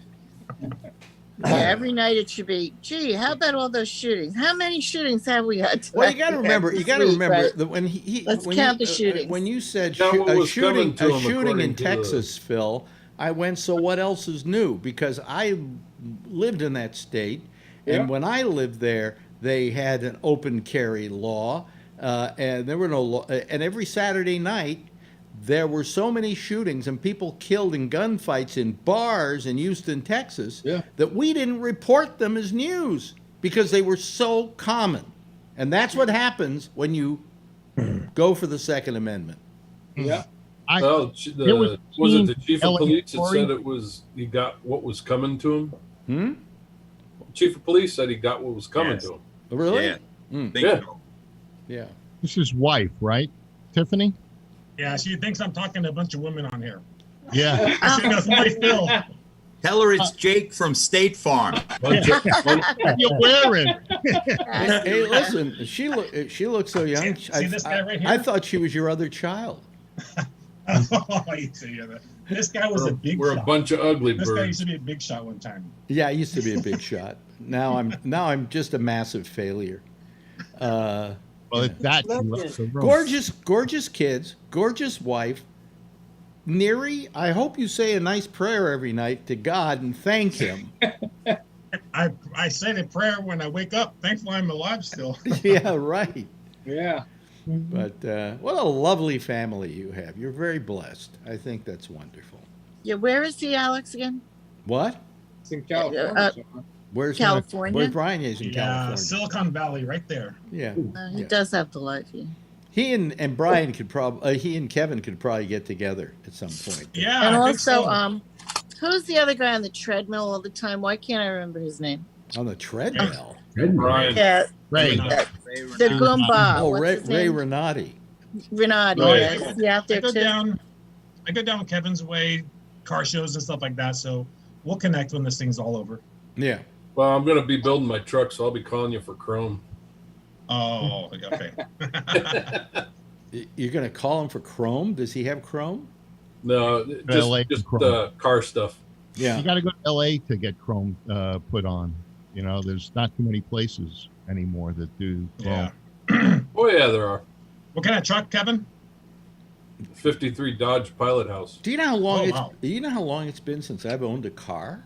Yeah, every night it should be, gee, how about all those shootings? How many shootings have we had tonight? Well, you got to remember. You got to remember Right. that when he Let's when count you, the shootings. When you said Count what was shooting coming to him in according to the- Texas, Phil, I went. So what else is new? Because I lived in that state, Yeah. and when I lived there, they had an open carry law, and there were no law. And every Saturday night, there were so many shootings and people killed in gunfights in bars in Houston, Texas, Yeah. that we didn't report them as news because they were so common. And that's what happens when you go for the Second Amendment. Yeah. Oh, there was was it the chief of LA police that story. said he got what was coming to him? Hmm? Chief of police said he got what was coming Yes. to him. Really? Yeah. Mm. Think Yeah. so. Yeah. This is wife, right, Tiffany? Yeah, she thinks I'm talking to a bunch of women on here. Yeah. She goes, "Hey, Phil." Tell her it's Jake from State Farm. Bunch of- You're wearing. Hey, listen, she looks so young. See this guy right here? I thought she was your other child. Oh, you see, this guy was a big We're a shot. bunch of ugly This guy birds. used to be a big shot one time. Yeah, I used to be a big shot. Now I'm just a massive failure. Well, it's that. she left the room. Gorgeous kids, gorgeous wife. Neary, I hope you say a nice prayer every night to God and thank Him. I say the prayer when I wake up. Thankfully, I'm alive still. Yeah, right. Yeah. But what a lovely family you have. You're very blessed. I think that's wonderful. Yeah, where is he, Alex, again? What? It's in California. Where's California? Where's Brian? Is in Yeah, California. Silicon Valley, right there. Yeah. He Yeah. does have the life, yeah. He and Brian could probably. He and Kevin could probably get together at some point. Yeah, And I think also, so. who's the other guy on the treadmill all the time? Why can't I remember his name? On the treadmill. Brian. Yeah, Ray. the Goomba. Oh, What's Ray his name? Renati. Renati, Oh, yeah. yeah. Is he out there too? I go down Kevin's way, car shows and stuff like that. So we'll connect when this thing's all over. Yeah. Well, I'm going to be building my truck, so I'll be calling you for chrome. Oh, okay. You're gonna call him for Chrome? Does he have Chrome? No, LA just Chrome. car stuff. Yeah. You got to go to LA to get chrome put on. You know, there's not too many places anymore that do chrome. Yeah. Oh, yeah, there are. What kind of truck, Kevin? 53 Dodge Pilot House. Do you know how long Oh, it's wow. Do you know how long it's been since I've owned a car?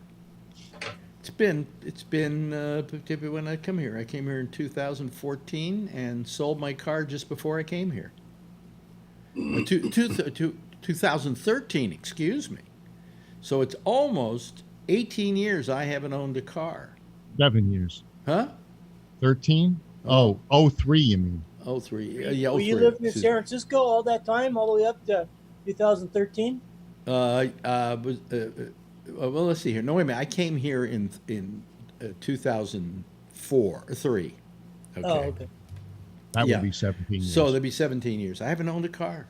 It's been when I come here. I came here in 2014 and sold my car just before I came here. 2013, excuse me. So it's almost 18 years I haven't owned a car. 7 years. Huh? 13? Oh, 03, you mean? 03. Well, Yeah, you 03. lived in San Francisco all that time, all the way up to 2013? Well, let's see here. No, wait a minute. I came here in 2004 or 3. Okay. Oh, okay. That Yeah. would be 17 years. So there'd be 17 years. I haven't owned a car.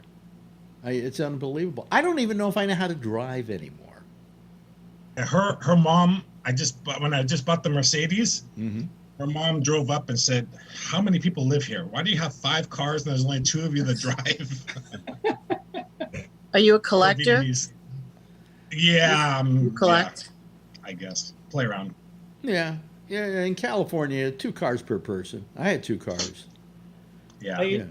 It's unbelievable. I don't even know if I know how to drive anymore. Her mom. When I just bought the Mercedes. Mm-hmm. Her mom drove up and said, "How many people live here? Why do you have 5 cars and there's only 2 of you that drive?" Are you a collector? Yeah, You collect? yeah, I guess. Play around. Yeah. In California, 2 cars per person. I had 2 cars. Yeah. Yeah.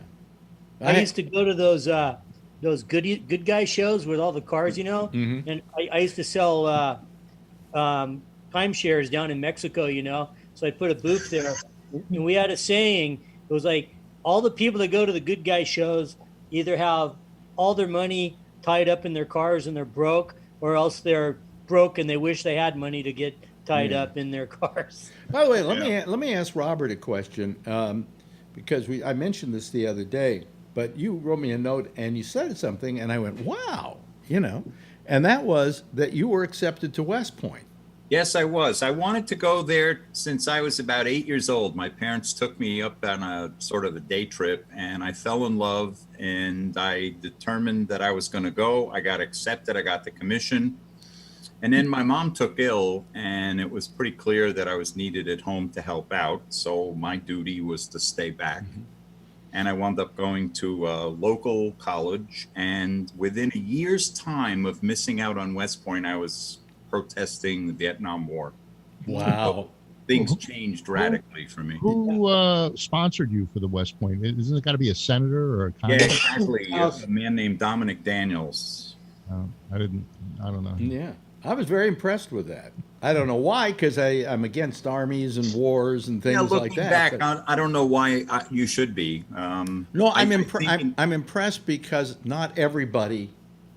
I used to go to those good guy shows with all the cars, you know, Mhm. and I used to sell timeshares down in Mexico, you know. So I put a booth there, and we had a saying. It was like all the people that go to the good guy shows either have all their money tied up in their cars and they're broke, or else they're broke and they wish they had money to get tied up in their cars. By the way, let me ask Robert a question because I mentioned this the other day, but you wrote me a note and you said something, and I went, "Wow," you know, and that was that you were accepted to West Point. Yes, I was. I wanted to go there since I was about 8 years old. My parents took me up on a sort of a day trip, and I fell in love, and I determined that I was going to go. I got accepted. I got the commission. And then my mom took ill, and it was pretty clear that I was needed at home to help out. So my duty was to stay back. And I wound up going to a local college. And within a year's time of missing out on West Point, I was protesting the Vietnam War. Wow. So things changed radically for me. Who sponsored you for the West Point? Isn't it got to be a senator or a Yeah, congressman? exactly. A man named Dominic Daniels. I don't know. Yeah. I was very impressed with that. I don't know why, because I'm against armies and wars and things Looking like that. back, but- I don't know why you should be. No, I I'm think- I'm impressed because not everybody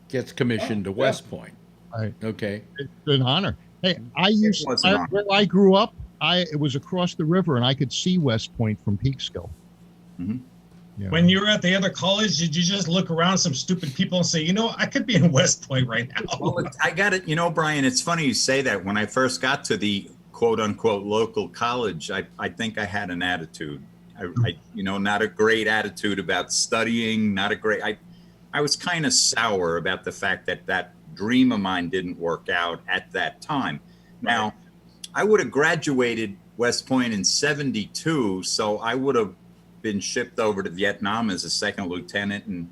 gets commissioned to West Point. Right. Okay. It's an honor. Hey, was an honor. where I grew up, it was across the river, and I could see West Point from Peekskill. Mhm. Yeah. When you were at the other college, did you just look around some stupid people and say, you know, I could be in West Point right now? Well, I got it. You know, Brian, it's funny you say that. When I first got to the quote unquote local college, I think I had an attitude. I not a great attitude about studying, not a great, I was kind of sour about the fact that dream of mine didn't work out at that time. Now, I would have graduated West Point in 72, so I would have been shipped over to Vietnam as a second lieutenant and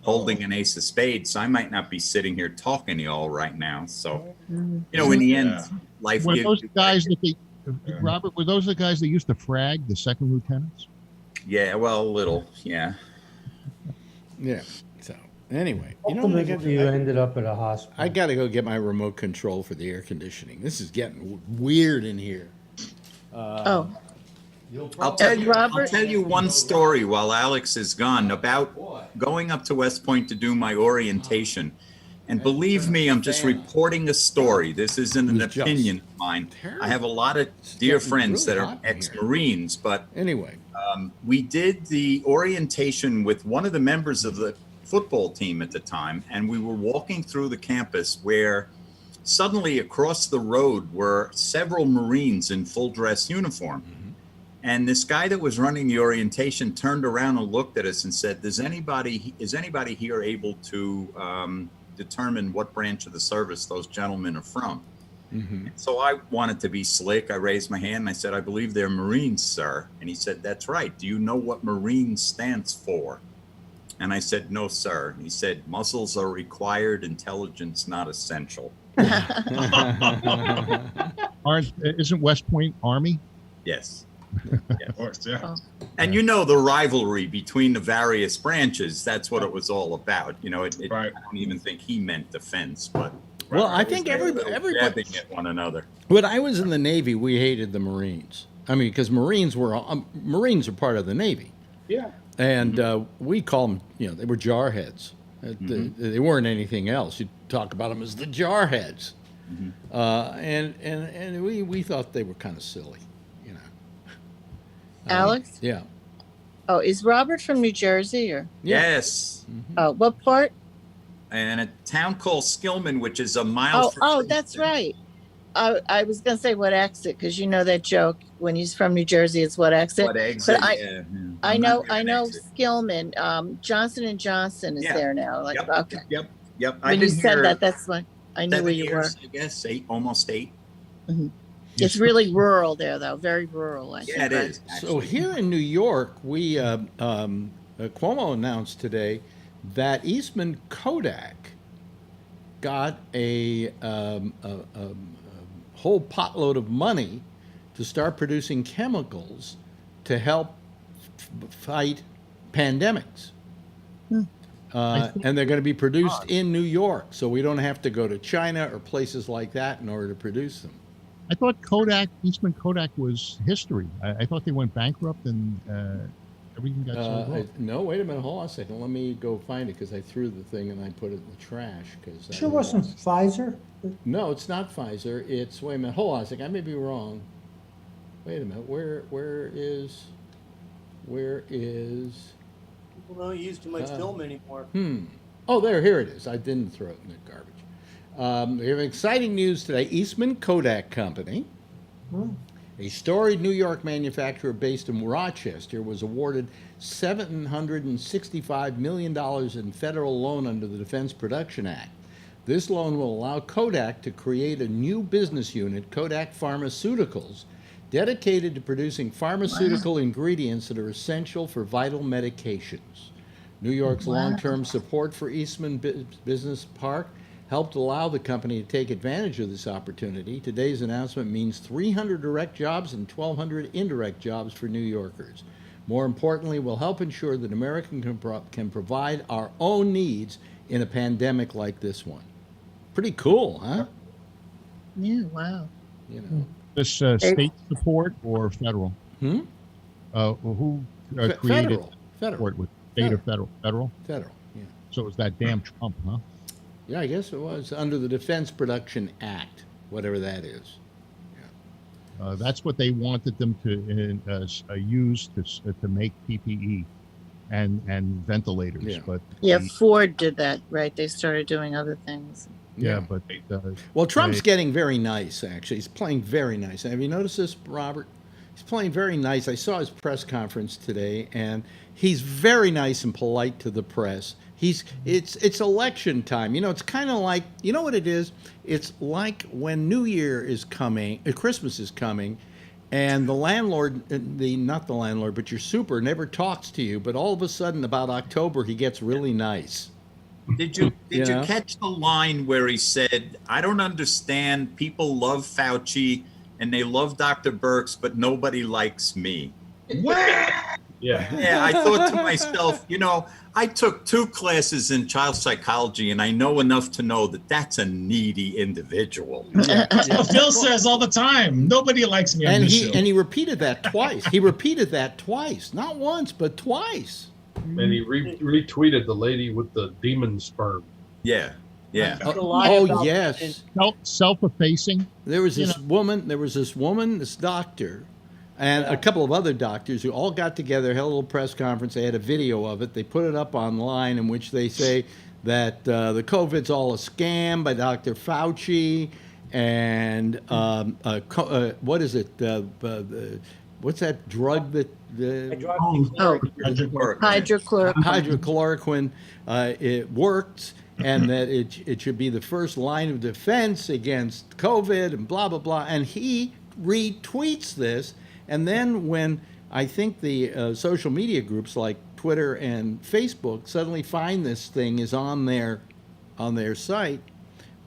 holding an ace of spades. So I might not be sitting here talking to you all right now. So, in the end, life Were gives those you- the guys Robert, were those the guys that used to frag, the second lieutenants? Yeah, well, a little, yeah. Yeah. So anyway, you know, Ultimately, you ended up at a hospital. I got to go get my remote control for the air conditioning. This is getting weird in here. I'll tell Robert? you one story while Alex is gone about going up to West Point to do my orientation. And believe me, I'm just reporting a story. This isn't an opinion of mine. I have a lot of dear friends that are ex-Marines, but anyway, we did the orientation with one of the members of the football team at the time, and we were walking through the campus where suddenly across the road were several Marines in full dress uniform. And this guy that was running the orientation turned around and looked at us and said, is anybody here able to determine what branch of the service those gentlemen are from? So I wanted to be slick. I raised my hand and I said, I believe they're Marines, sir. And he said, that's right. Do you know what Marine stands for? And I said, no, sir. He said, muscles are required, intelligence not essential. Isn't West Point Army? Yes. Of course, yeah. And you know the rivalry between the various branches. That's what it was all about. I don't even think he meant defense, but well, I think everybody jabbing at one another. When I was in the Navy, we hated the Marines. I mean, because Marines are part of the Navy. Yeah. And we call them, they were jarheads. They weren't anything else. You talk about them as the jarheads. And we thought they were kind of silly, Alex? Yeah. Oh, is Robert from New Jersey or? Yes. Oh, what part? And a town called Skillman, which is a mile. Oh, that's right. I was gonna say what exit, because you know that joke. When he's from New Jersey, it's what exit. What exit? But Yeah. I know Skillman. Johnson & Johnson is there now. Like, okay. Yep. When you said that, that's when I knew where you were. I guess almost 8. It's really rural there, though. Very rural. I think, it is. So here in New York, we Cuomo announced today that Eastman Kodak got a whole potload of money to start producing chemicals to help fight pandemics. And they're going to be produced in New York, so we don't have to go to China or places like that in order to produce them. I thought Eastman Kodak was history. I thought they went bankrupt and everything got sold off. No, wait a minute. Hold on a second. Let me go find it because I threw the thing and I put it in the trash. Sure wasn't Pfizer? No, it's not Pfizer. It's, wait a minute. Hold on a second. I may be wrong. Wait a minute. Where is? People don't use too much film anymore. Oh, here it is. I didn't throw it in the garbage. We have exciting news today. Eastman Kodak Company, a storied New York manufacturer based in Rochester, was awarded $765 million in federal loan under the Defense Production Act. This loan will allow Kodak to create a new business unit, Kodak Pharmaceuticals, dedicated to producing pharmaceutical ingredients that are essential for vital medications. New York's long-term support for Eastman Business Park helped allow the company to take advantage of this opportunity. Today's announcement means 300 direct jobs and 1,200 indirect jobs for New Yorkers. More importantly, will help ensure that America can provide our own needs in a pandemic like this one. Pretty cool, huh? Yeah, wow. You know, This state support or federal? Who created federal. support with state or federal? Federal. Federal. Yeah. So it was that damn Trump, huh? Yeah, I guess it was under the Defense Production Act, whatever that is. That's what they wanted them to use to make PPE and ventilators. Yeah. But Yeah, Ford did that, right? They started doing other things. yeah, but Well, Trump's getting very nice, actually. He's playing very nice. Have you noticed this, Robert? He's playing very nice. I saw his press conference today, and he's very nice and polite to the press. It's election time. You know, it's kind of like, you know what it is? It's like when New Year is coming, Christmas is coming, and the landlord, not the landlord, but your super never talks to you, but all of a sudden about October, he gets really nice. Did you You know? catch the line where he said, "I don't understand. People love Fauci and they love Dr. Birx, but nobody likes me." What? Yeah. Yeah, I thought to myself, you know, I took 2 classes in child psychology, and I know enough to know that that's a needy individual. That's what Phil says all the time. Nobody likes me on And this he show. and he repeated that twice. He repeated that twice, not once, but twice. And he retweeted the lady with the demon sperm. Yeah, yeah. There's a lot Oh about- yes. self-effacing. There was this woman, this doctor, and a couple of other doctors who all got together, held a little press conference. They had a video of it. They put it up online in which they say that the COVID's all a scam by Dr. Fauci, and what is it? What's that drug that? Hydrochloroquine. Hydrochloroquine. It works, and that it should be the first line of defense against COVID, and blah blah blah. And he retweets this, and then when I think the social media groups like Twitter and Facebook suddenly find this thing is on their site,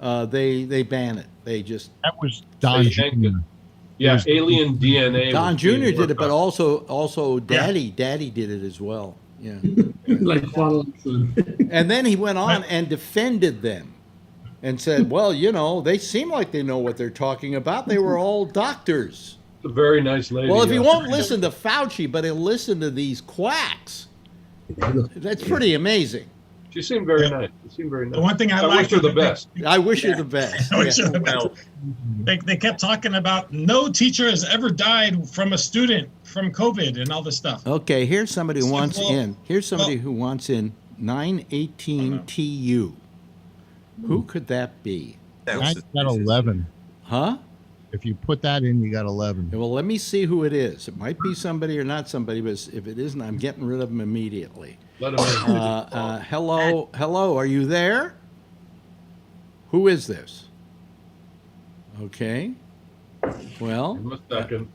they ban it. They just That was Don Jr. Yeah, alien DNA. Don was Jr. being did worked it, but on. also Daddy did it as well. Yeah. Like Father-son. And then he went on and defended them and said, well, you know, they seem like they know what they're talking about. They were all doctors. It's a very nice lady. Well, if he won't listen to Fauci, but he'll listen to these quacks, that's pretty amazing. She seemed very nice. She seemed very nice. The one thing I wish liked her the was best. I wish you the best. I wish Yeah. her the best. They kept talking about no teacher has ever died from a student from COVID and all this stuff. Okay, here's somebody who wants Well, in. Here's somebody who wants in 918 TU. Who could that be? That's got 11. Huh? If you put that in, you got 11. Well, let me see who it is. It might be somebody or not somebody, but if it isn't, I'm getting rid of them immediately. Let him in. Hello, are you there? Who is this? Okay. Well, Give him a second.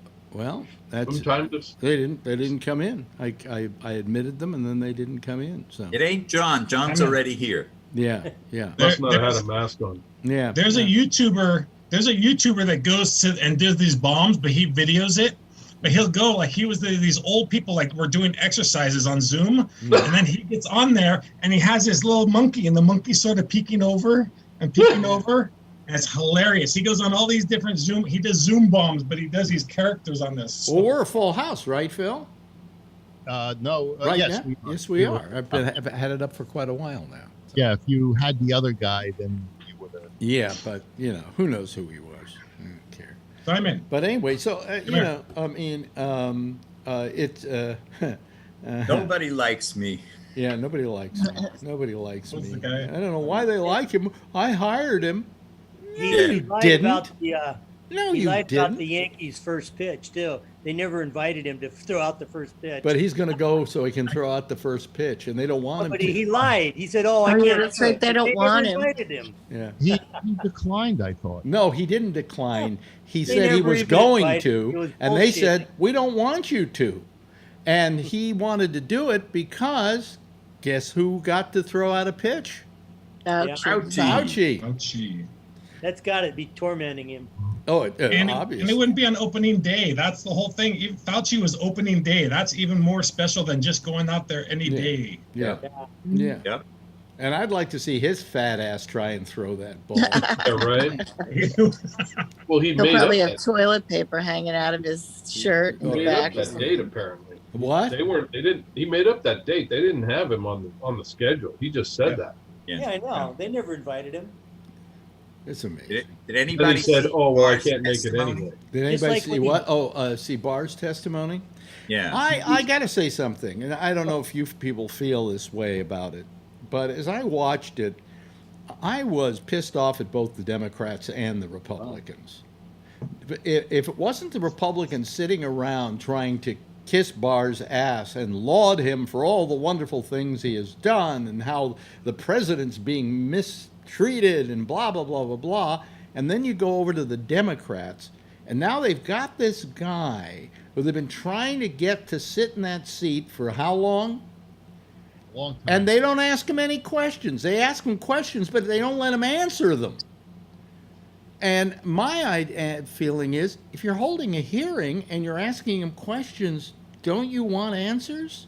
that's Sometimes they didn't come in. I admitted them, and then they didn't come in. So It ain't John. John's already here. yeah. must not have had a mask on. Yeah. There's a YouTuber that goes to and does these bombs, but he videos it. But he'll go like he was these old people like were doing exercises on Zoom, and then he gets on there and he has this little monkey, and the monkey's sort of peeking over, and it's hilarious. He goes on all these different Zoom. He does Zoom bombs, but he does these characters on this. Well, we're a full house, right, Phil? No. Right yes, now? Yes, we are. I've had it up for quite a while now. So. Yeah, if you had the other guy, then you would have. Yeah, but you know, who knows who he was? I don't care. Simon. But anyway, so you know, I mean, it's Nobody likes me. yeah, nobody likes me. Nobody likes Who's me. the guy? I don't know why they like him. I hired him. he lied didn't. about the No, he you lied didn't. about the Yankees' first pitch too. They never invited him to throw out the first pitch. But he's going to go so he can throw out the first pitch, and they don't want him But to. he lied. He said, "Oh, I Oh, yeah, can't." that's do right. it." They But don't want never him. invited him. Yeah. He declined, I thought. No, he didn't decline. He They said he never was even going invited him. It to, was and they bullshit. said, we don't want you to. And he wanted to do it because guess who got to throw out a pitch? Fauci. Fauci. That's got to be tormenting him. Oh, And obvious. it wouldn't be on opening day. That's the whole thing. If Fauci was opening day. That's even more special than just going out there any day. Yeah. Yeah. Yep. And I'd like to see his fat ass try and throw that ball. Yeah, right. Well, he He'll made up probably have that, toilet paper hanging out of his shirt in he the made up back. that date apparently. What? They weren't. They didn't. He made up that date. They didn't have him on the schedule. He just said that. Yeah, I know. They never invited him. It's amazing. Did And anybody he said, see "Oh well, I Barr's can't make it testimony? anyway." Did Just anybody like see when he- what? Oh, see Barr's testimony? Yeah. I got to say something, and I don't know if you people feel this way about it, but as I watched it, I was pissed off at both the Democrats and the Republicans. If it wasn't the Republicans sitting around trying to kiss Barr's ass and laud him for all the wonderful things he has done and how the president's being mistreated and blah, blah, blah, blah, blah, and then you go over to the Democrats, and now they've got this guy who they've been trying to get to sit in that seat for how long? Long time. And they don't ask him any questions. They ask him questions, but they don't let him answer them. And my feeling is, if you're holding a hearing and you're asking him questions, don't you want answers?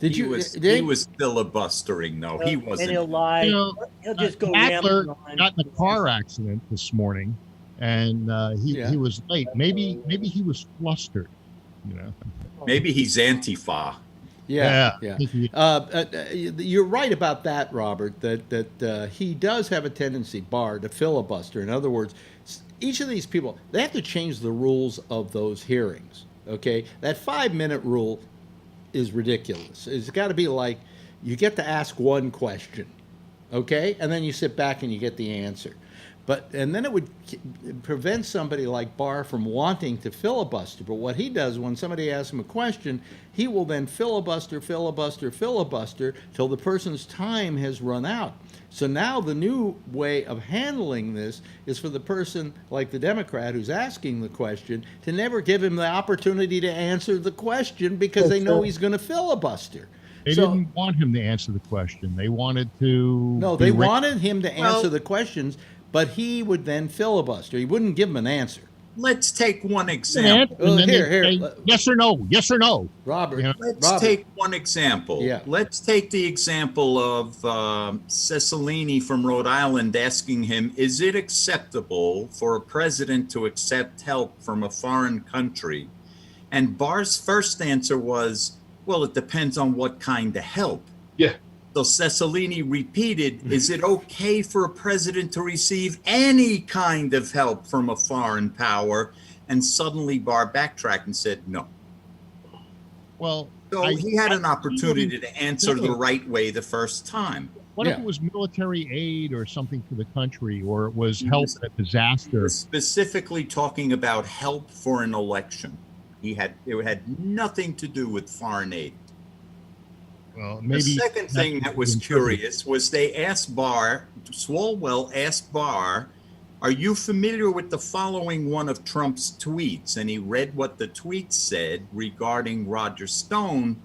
He was filibustering, though. He And wasn't. he'll lie. You know, He'll just go Adler rambling on. got in a car accident this morning, and Yeah. he was late. Maybe he was flustered. You know. Maybe he's Antifa. Yeah, Yeah. yeah. You're right about that, Robert. That he does have a tendency, Barr, to filibuster. In other words, each of these people, they have to change the rules of those hearings. Okay, that 5-minute rule is ridiculous. It's got to be like you get to ask one question, okay, and then you sit back and you get the answer. And then it would prevent somebody like Barr from wanting to filibuster. But what he does when somebody asks him a question, he will then filibuster till the person's time has run out. So now the new way of handling this is for the person like the Democrat who's asking the question to never give him the opportunity to answer the question because they know he's going to filibuster. They didn't want him to answer the question. They wanted to. No, they wanted him to answer the questions, but he would then filibuster. He wouldn't give him an answer. Let's take one example. Here. Yes or no? Yes or no? Robert. Yeah. Let's take one example. Yeah. Let's take the example of Cicilline from Rhode Island asking him, is it acceptable for a president to accept help from a foreign country? And Barr's first answer was, well, it depends on what kind of help. Yeah. So Cicilline repeated, is it okay for a president to receive any kind of help from a foreign power? And suddenly Barr backtracked and said no. Well, So he had an opportunity to answer the right way the first time. What if it was military aid or something for the country, or it was help at disaster? Specifically talking about help for an election. It had nothing to do with foreign aid. Well, maybe the second thing that was curious was they asked Barr, Swalwell asked Barr, are you familiar with the following one of Trump's tweets? And he read what the tweet said regarding Roger Stone.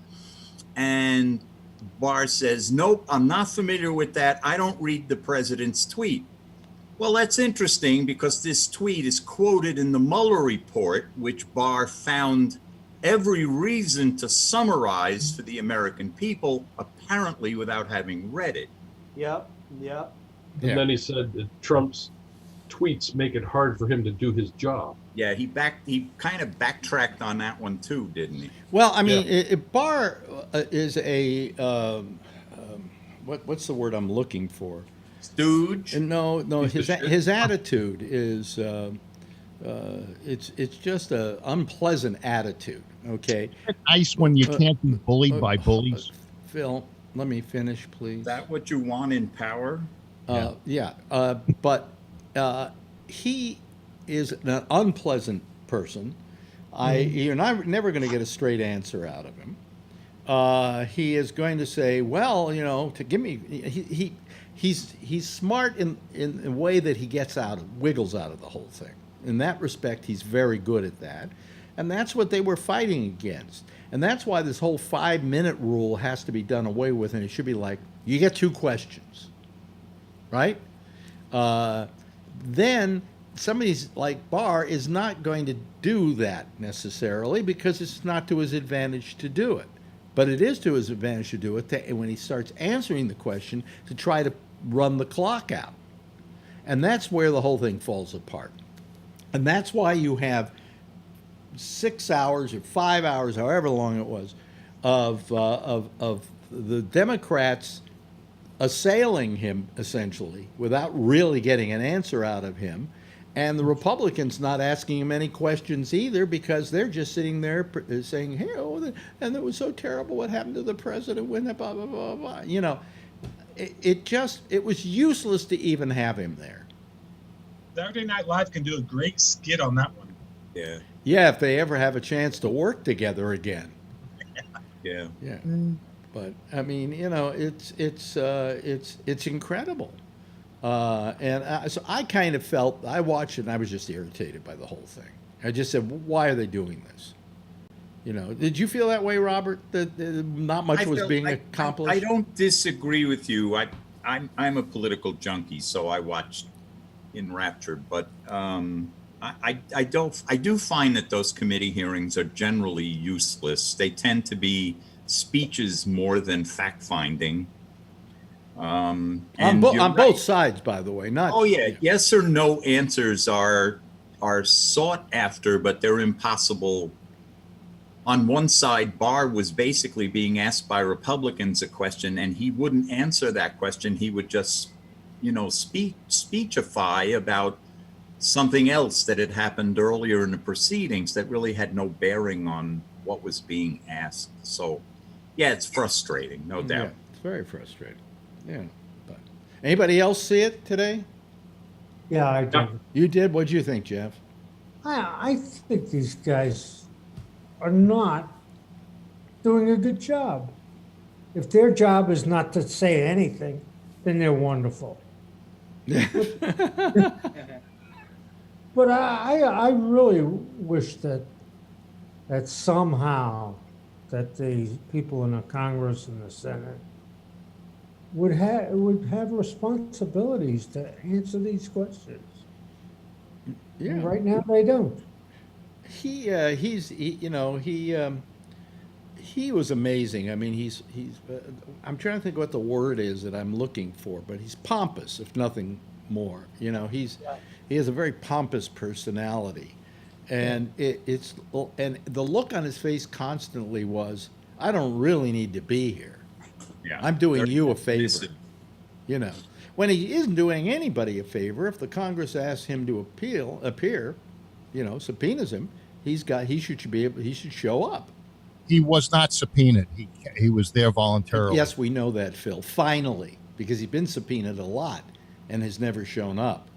And Barr says, nope, I'm not familiar with that. I don't read the president's tweet. Well, that's interesting because this tweet is quoted in the Mueller report, which Barr found every reason to summarize for the American people, apparently without having read it. Yep. And then he said that Trump's tweets make it hard for him to do his job. Yeah, he kind of backtracked on that one too, didn't he? Well, I mean, Barr is a what's the word I'm looking for? Stooge? No. His attitude is it's just a unpleasant attitude. Okay. It's nice when you can't be bullied by bullies. Phil, let me finish, please. Is that what you want in power? Yeah. But he is an unpleasant person. You're never going to get a straight answer out of him. He is going to say, well, to give me, he's smart in a way that he wiggles out of the whole thing. In that respect, he's very good at that. And that's what they were fighting against. And that's why this whole 5-minute rule has to be done away with. And it should be like, you get 2 questions, right? Then somebody's like Barr is not going to do that necessarily because it's not to his advantage to do it. But it is to his advantage to do it when he starts answering the question to try to run the clock out. And that's where the whole thing falls apart. And that's why you have 6 hours or 5 hours, however long it was, of the Democrats assailing him essentially without really getting an answer out of him, and the Republicans not asking him any questions either because they're just sitting there saying, "Hey, and it was so terrible. What happened to the president? When blah blah blah blah." It was useless to even have him there. Saturday Night Live can do a great skit on that one. Yeah. Yeah, if they ever have a chance to work together again. Yeah. Yeah. But I mean, it's incredible. So I kind of felt, I watched it and I was just irritated by the whole thing. I just said, why are they doing this? Did you feel that way, Robert? That not much was being accomplished? I don't disagree with you. I'm a political junkie, so I watched enraptured, but I do find that those committee hearings are generally useless. They tend to be speeches more than fact finding. On both sides, by the way. Not. Oh yeah, yes or no answers are sought after, but they're impossible. On one side, Barr was basically being asked by Republicans a question, and he wouldn't answer that question. He would just, speechify about something else that had happened earlier in the proceedings that really had no bearing on what was being asked. So, yeah, it's frustrating, no doubt. Yeah, it's very frustrating. Yeah. But anybody else see it today? Yeah, I did. You did? What'd you think, Jeff? I think these guys are not doing a good job. If their job is not to say anything, then they're wonderful. But I really wish that somehow that the people in the Congress and the Senate would have responsibilities to answer these questions. Yeah. And right now they don't. He was amazing. I mean, he's I'm trying to think what the word is that I'm looking for, but he's pompous, if nothing more. He has a very pompous personality, and and the look on his face constantly was, I don't really need to be here. Yeah, I'm doing you a favor. When he isn't doing anybody a favor, if the Congress asks him to appear, subpoenas him, he should show up. He was not subpoenaed. He was there voluntarily. Yes, we know that, Phil. Finally, because he's been subpoenaed a lot and has never shown up.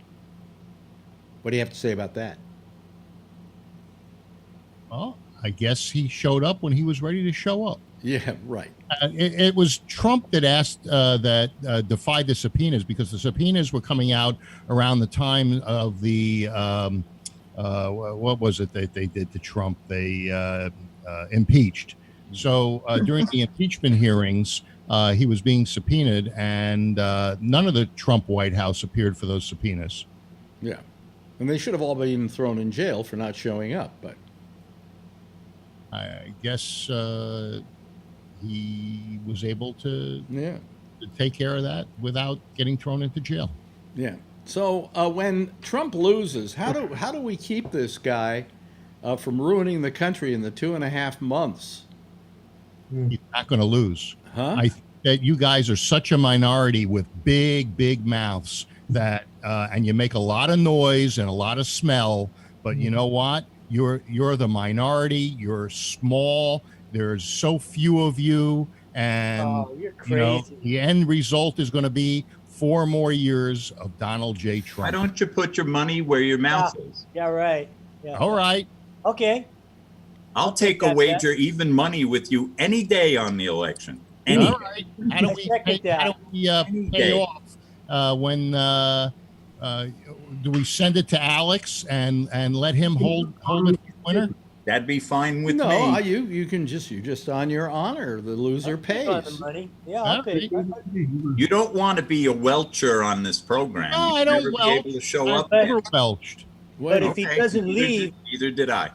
What do you have to say about that? Well, I guess he showed up when he was ready to show up. Yeah, right. It was Trump that asked defied the subpoenas because the subpoenas were coming out around the time of the what was it that they did to Trump? They impeached. So during the impeachment hearings, he was being subpoenaed, and none of the Trump White House appeared for those subpoenas. Yeah, and they should have all been thrown in jail for not showing up. But I guess he was able to take care of that without getting thrown into jail. Yeah. So when Trump loses, how do we keep this guy from ruining the country in the 2.5 months? He's not going to lose. Huh? I think that you guys are such a minority with big mouths that, and you make a lot of noise and a lot of smell. But you know what? You're the minority. You're small. There's so few of you, and you're crazy. The end result is going to be 4 more years of Donald J. Trump. Why don't you put your money where your mouth is? Yeah, right. Yeah. All right. Okay. I'll take a wager, even money, with you any day on the election. Any. All right. How do we pay off? Do we send it to Alex and let him hold it for the winner? That'd be fine with no, me. you just on your honor. The loser pays. The money. Yeah, I'll pay. You don't want to be a welcher on this program. No, I You'd don't never be welch. able to show I've up. never belched. But if he doesn't leave, neither did I.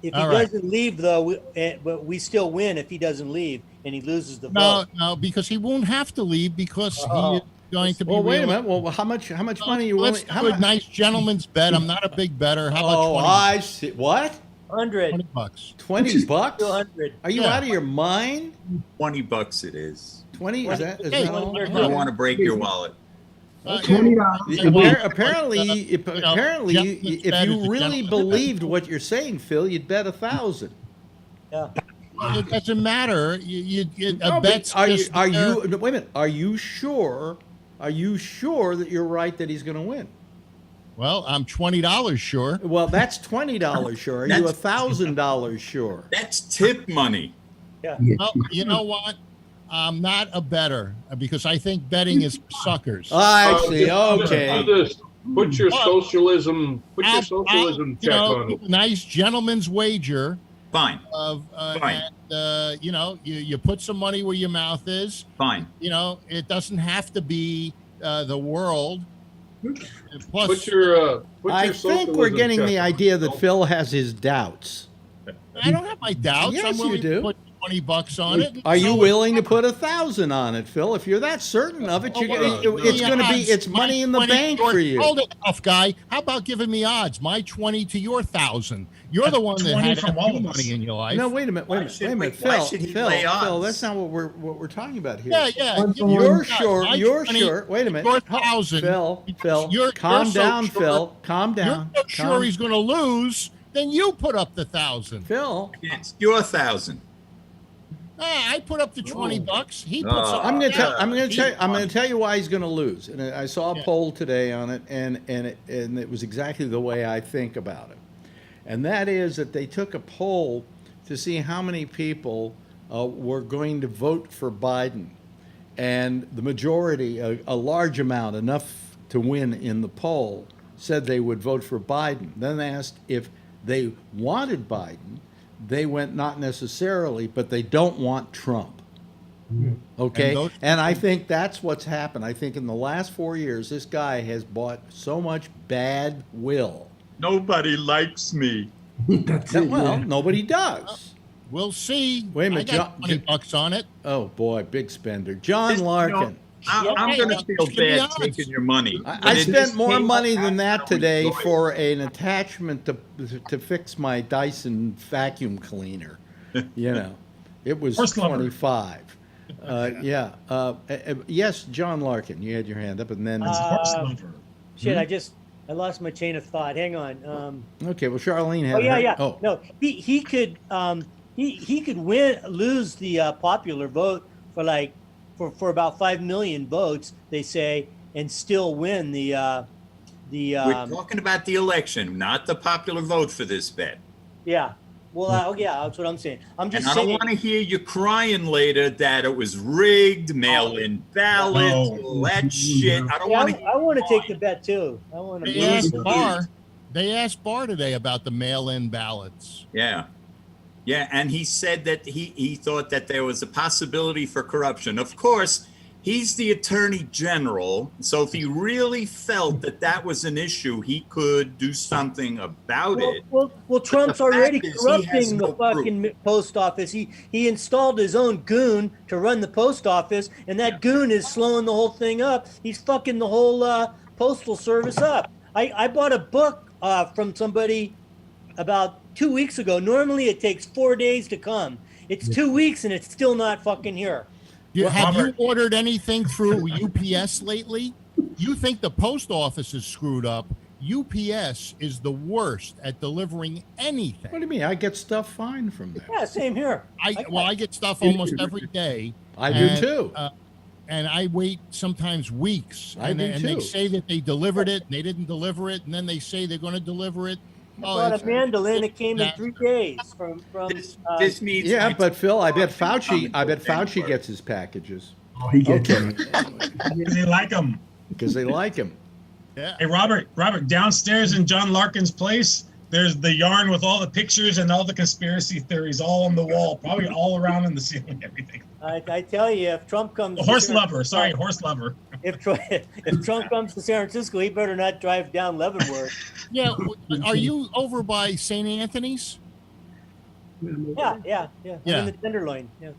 if he doesn't leave, though, but we still win if he doesn't leave and he loses the vote. No, because he won't have to leave because he is going to be. Well, wait a minute. Well, how much money you Let's willing? do a nice gentleman's bet. I'm not a big bettor. How about 20? I see. What? 100. $20. $20? 200. Are you out of your mind? $20 it is. 20? Is that all? I don't want to break your wallet. Apparently, if you really believed what you're saying, Phil, you'd bet 1,000. Yeah. It doesn't matter. No, but are you? Wait a minute. Are you sure? Are you sure that you're right that he's going to win? Well, I'm $20 sure. Well, that's $20 sure. Are you $1,000 sure? That's tip money. Yeah. Well, you know what? I'm not a bettor because I think betting is suckers. I see. Okay. Put your socialism. Put your socialism check on it. Nice gentleman's wager. Fine. Fine. And, you put some money where your mouth is. Fine. It doesn't have to be the world. Plus, I think we're getting the idea that Phil has his doubts. I don't have my doubts. Yes, I'm willing you do. to put $20 on it. Are you willing to put 1,000 on it, Phil? If you're that certain of it, it's money in the bank for you. Hold it, tough guy. How about giving me odds? My 20 to your 1,000. You're the one that had money in your life. No, wait a minute, Phil. That's not what we're talking about here. Yeah. You're sure. You're sure. Wait a minute. Your 1,000. Phil. Calm down, Phil. Calm down. You're so sure he's going to lose. Then you put up the 1,000. Phil. It's your 1,000. I put up the $20. He puts up. I'm going to tell you why he's going to lose. And I saw a poll today on it, and it was exactly the way I think about it. And that is that they took a poll to see how many people were going to vote for Biden, and the majority, a large amount, enough to win in the poll, said they would vote for Biden. Then they asked if they wanted Biden. They went not necessarily, but they don't want Trump. Okay? And I think that's what's happened. I think in the last 4 years, this guy has bought so much bad will. Nobody likes me. Nobody does. We'll see. Wait a minute, I got $20 on it. Oh, boy, big spender. John Larkin. I'm going to feel bad taking your money. I spent more money than that today for an attachment to fix my Dyson vacuum cleaner. It was $25. Yes, John Larkin, you had your hand up, and then I lost my chain of thought. Hang on. Okay, well, Charlene had. No, he could lose the popular vote for about 5 million votes, they say, and still win the. We're talking about the election, not the popular vote for this bet. Yeah. Well, that's what I'm saying. I'm just saying. I don't want to hear you crying later that it was rigged, mail-in ballots, all that shit. I don't want to. I want to take the bet too. I want to. They asked Barr today about the mail-in ballots. Yeah, and he said that he thought that there was a possibility for corruption. Of course, he's the attorney general, so if he really felt that was an issue, he could do something about it. Well, Trump's already corrupting the fucking post office. He installed his own goon to run the post office, and that goon is slowing the whole thing up. He's fucking the whole postal service up. I bought a book from somebody about 2 weeks ago. Normally it takes 4 days to come. It's 2 weeks and it's still not fucking here. Have you ordered anything through UPS lately? You think the post office is screwed up. UPS is the worst at delivering anything. What do you mean? I get stuff fine from them. Yeah, same here. I get stuff almost every day. I do too. and I wait sometimes weeks, I and, do and they too. say that they delivered it, and they didn't deliver it, and then they say they're going to deliver it. I bought a mandolin. It came in 3 days from. This needs Yeah, my but Phil, I bet talk to come Fauci until gets his packages Oh, he gets Okay. Because they like them. because they like him. Yeah. Hey, Robert, downstairs in John Larkin's place, there's the yarn with all the pictures and all the conspiracy theories all on the wall, probably all around in the ceiling, everything. I tell you, if Trump comes, Horse lover. If Trump comes to San Francisco, he better not drive down Leavenworth. Yeah. Are you over by St. Anthony's? Yeah. I'm Yeah. in the Tenderloin. Yeah.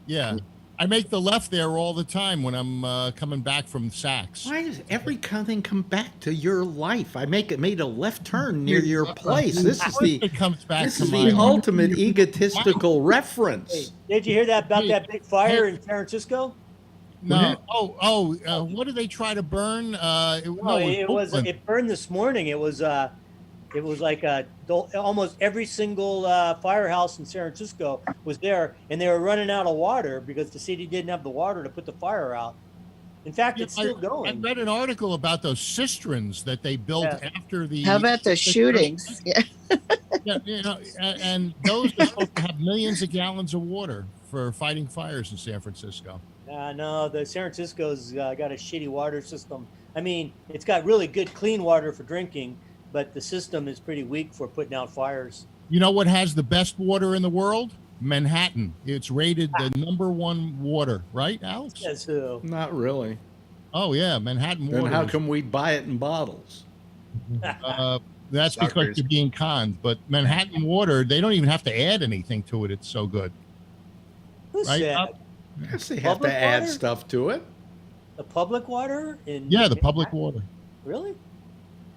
Yeah. I make the left there all the time when I'm coming back from Saks. Why does everything come back to your life? I made a left turn near your place. This is the It comes back this to is my the ultimate egotistical reference. Did you hear that about that big fire in San Francisco? No. What did they try to burn? It burned this morning. It was like almost every single firehouse in San Francisco was there, and they were running out of water because the city didn't have the water to put the fire out. In fact, it's still going. I read an article about those cisterns that they built after the. How about the shootings? Yeah. Yeah, and those are supposed to have millions of gallons of water for fighting fires in San Francisco. No, the San Francisco's got a shitty water system. I mean, it's got really good clean water for drinking, but the system is pretty weak for putting out fires. You know what has the best water in the world? Manhattan. It's rated the #1 water, right, Alex? Yes. Not really. Oh yeah, Manhattan water. Then how come we buy it in bottles? That's because you're being conned. But Manhattan water, they don't even have to add anything to it. It's so good. Who Right? said? Yes, they have Public to add water? stuff to it. The public water in The public water. Really?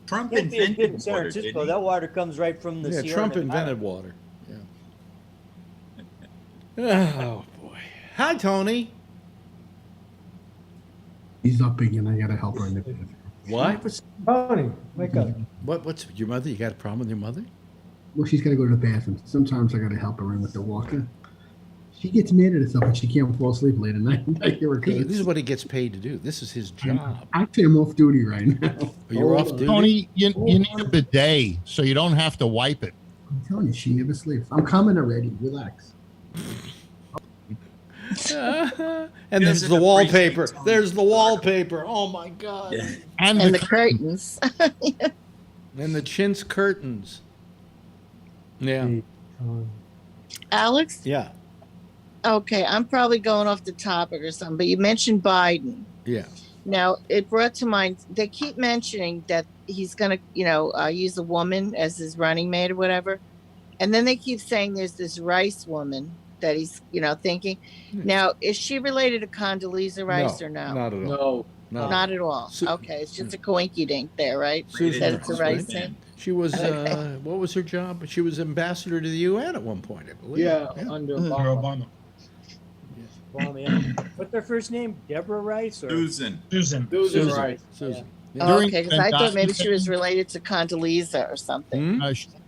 Trump Can't be as good in invented San water, Francisco. didn't he? That water comes right from the Yeah, Sierra Trump Nevada. invented water. Yeah. Oh boy. Hi, Tony. He's up again. I gotta help her in the bathroom. What? Tony, wake up. What's your mother? You got a problem with your mother? Well, she's gotta go to the bathroom. Sometimes I gotta help her in with the walker. She gets mad at herself and she can't fall asleep late at night. I hear her This goes. is what he gets paid to do. This is his job. Actually, I'm off duty right now. You're off duty. Tony, you need a bidet so you don't have to wipe it. I'm telling you, she never sleeps. I'm coming already. Relax. And there's the wallpaper. There's the wallpaper. Oh my God. Yeah. And the curtains. And the chintz curtains. Yeah. Alex? Yeah. Okay, I'm probably going off the topic or something, but you mentioned Biden. Yeah. Now, it brought to mind, they keep mentioning that he's going to, use a woman as his running mate or whatever. And then they keep saying there's this Rice woman that he's, thinking. Now, is she related to Condoleezza Rice or no? Not at all. No. Not at all. Okay, it's just a coinky dink there, right? Susan That it's a Rice, Rice thing. She was, what was her job? She was ambassador to the UN at one point, I believe. Yeah, under Obama. What's their first name? Deborah Rice or Susan Rice. Susan. Oh, okay, because I thought maybe she was related to Condoleezza or something.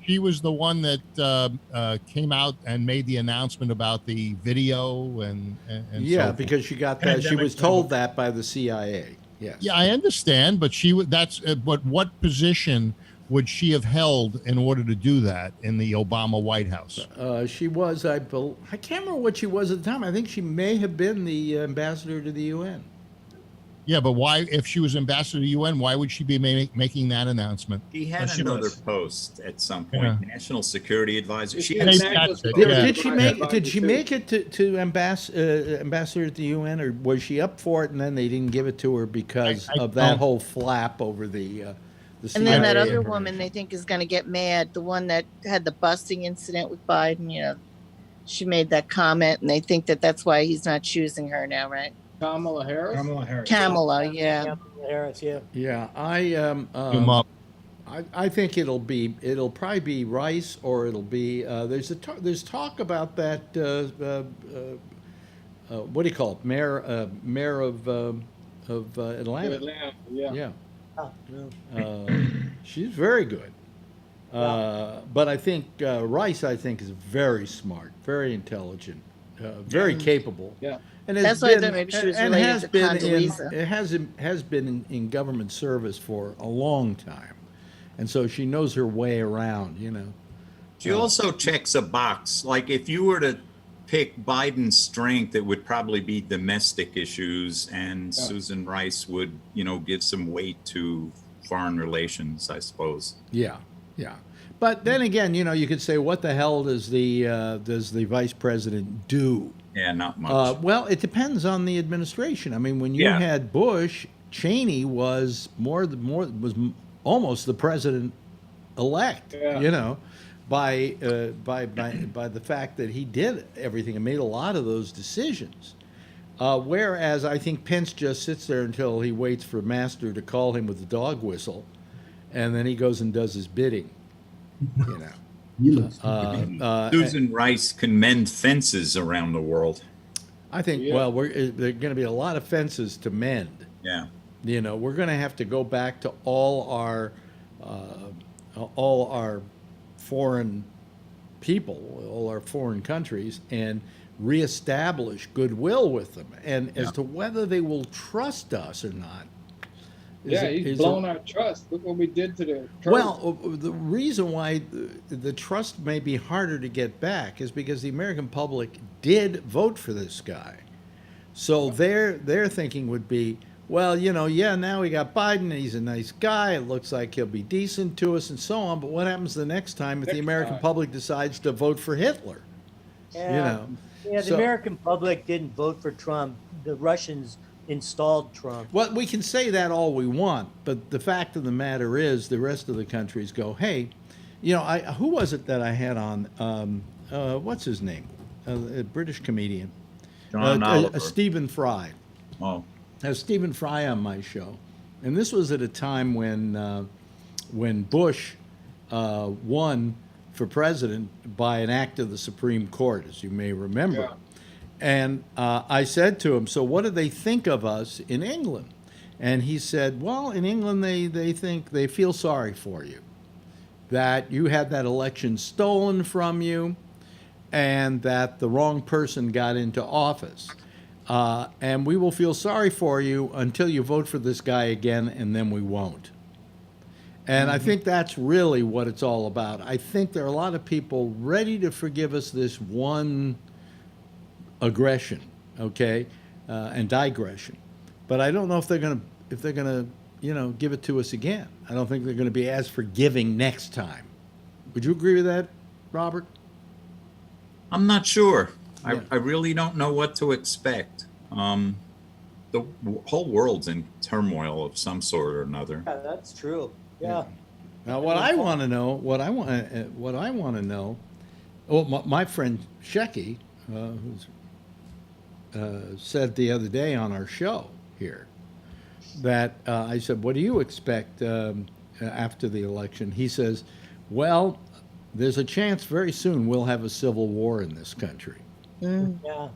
She was the one that came out and made the announcement about the video and yeah, so because she got that. She was told that by the CIA. Yes. Yeah, I understand, but she would. But what position would she have held in order to do that in the Obama White House? She was, I can't remember what she was at the time. I think she may have been the ambassador to the UN. Yeah, but why, if she was ambassador to the UN, why would she be making that announcement? He had another post at some point, National Security Advisor. She Did she make it to ambassador at the UN, or was she up for it and then they didn't give it to her because of that whole flap over the CIA? And then that other woman they think is going to get mad, the one that had the busing incident with Biden, she made that comment and they think that that's why he's not choosing her now, right? Kamala Harris. Kamala, yeah. Kamala Harris, yeah. Yeah, I think it'll probably be Rice, or it'll be there's talk about that what do you call it, mayor of Atlanta. Yeah. Oh, no. She's very good, but I think Rice is very smart, very intelligent. very capable. Yeah. And That's why I thought maybe she was and related has to been Condoleezza. has been in government service for a long time, and so she knows her way around. She also checks a box. Like if you were to pick Biden's strength, it would probably be domestic issues, and Susan Rice would, give some weight to foreign relations, I suppose. Yeah. But then again, you could say, what the hell does the vice president do? Yeah, not much. Well, it depends on the administration. I mean, when you had Bush, Cheney was was almost the president elect. By the fact that he did everything and made a lot of those decisions. Whereas I think Pence just sits there until he waits for Master to call him with the dog whistle, and then he goes and does his bidding. Susan Rice can mend fences around the world. I think, there are going to be a lot of fences to mend. Yeah. We're going to have to go back to all our foreign people, all our foreign countries, and reestablish goodwill with them. And as to whether they will trust us or not. He's blown our trust. Look what we did to the Kurds. Well, the reason why the trust may be harder to get back is because the American public did vote for this guy. So their thinking would be, well, now we got Biden, he's a nice guy, it looks like he'll be decent to us and so on, but what happens the next time if the American public decides to vote for Hitler? Yeah, the American public didn't vote for Trump. The Russians installed Trump. Well, we can say that all we want, but the fact of the matter is the rest of the countries go, hey, who was it that I had on, what's his name? A British comedian. John Oliver. Stephen Fry. Oh. I have Stephen Fry on my show, and this was at a time when Bush won for president by an act of the Supreme Court, as you may remember. Yeah. And I said to him, so what do they think of us in England? And he said, well, in England they feel sorry for you, that you had that election stolen from you and that the wrong person got into office. And we will feel sorry for you until you vote for this guy again, and then we won't. And I think that's really what it's all about. I think there are a lot of people ready to forgive us this one aggression, and digression. But I don't know if they're going to give it to us again. I don't think they're going to be as forgiving next time. Would you agree with that, Robert? I'm not sure. I really don't know what to expect. The whole world's in turmoil of some sort or another. Yeah, that's true. Yeah. Now, what I want to know, well, my friend Shecky, who's said the other day on our show here, that I said, what do you expect after the election? He says, well, there's a chance very soon we'll have a civil war in this country. Yeah.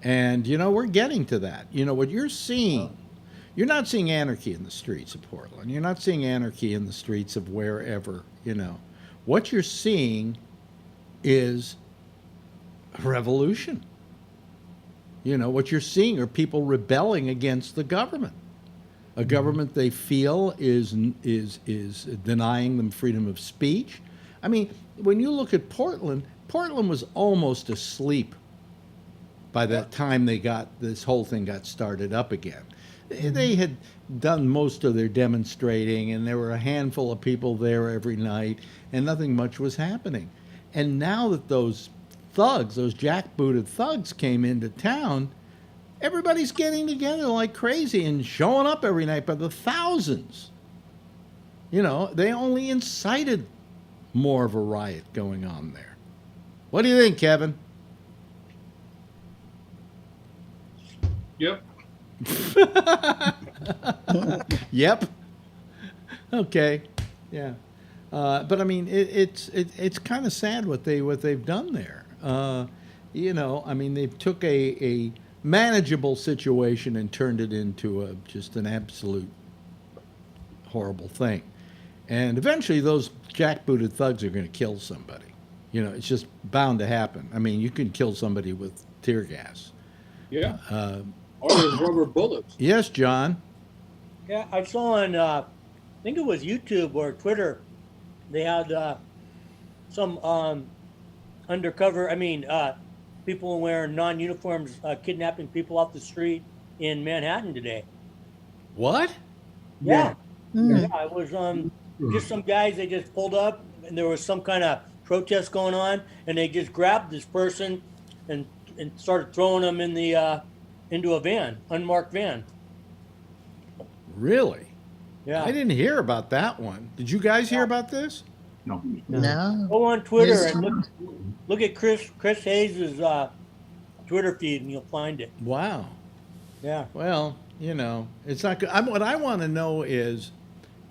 And, we're getting to that. What you're seeing, you're not seeing anarchy in the streets of Portland. You're not seeing anarchy in the streets of wherever, What you're seeing is a revolution. What you're seeing are people rebelling against the government. A government they feel is denying them freedom of speech. I mean, when you look at Portland was almost asleep by the time this whole thing got started up again. They had done most of their demonstrating, and there were a handful of people there every night, and nothing much was happening. And now that those thugs, those jackbooted thugs came into town, everybody's getting together like crazy and showing up every night by the thousands. They only incited more of a riot going on there. What do you think, Kevin? Yep. Yep. Okay. Yeah. But I mean, it's kind of sad what they've done there. I mean, they took a manageable situation and turned it into just an absolute horrible thing. And eventually, those jackbooted thugs are going to kill somebody. You know, it's just bound to happen. I mean, you can kill somebody with tear gas. Yeah. Or there's rubber bullets. Yes, John. Yeah, I saw on, I think it was YouTube or Twitter, they had some undercover, people wearing non-uniforms kidnapping people off the street in Manhattan today. What? Yeah. Mm. Yeah, it was just some guys, they just pulled up and there was some kind of protest going on and they just grabbed this person and started throwing them in the into a van, unmarked van. Really? Yeah. I didn't hear about that one. Did you guys hear about this? No. No. Go on Twitter Yes. and look at Chris Hayes' Twitter feed and you'll find it. Wow. Yeah. Well, you know, it's not good. What I want to know is,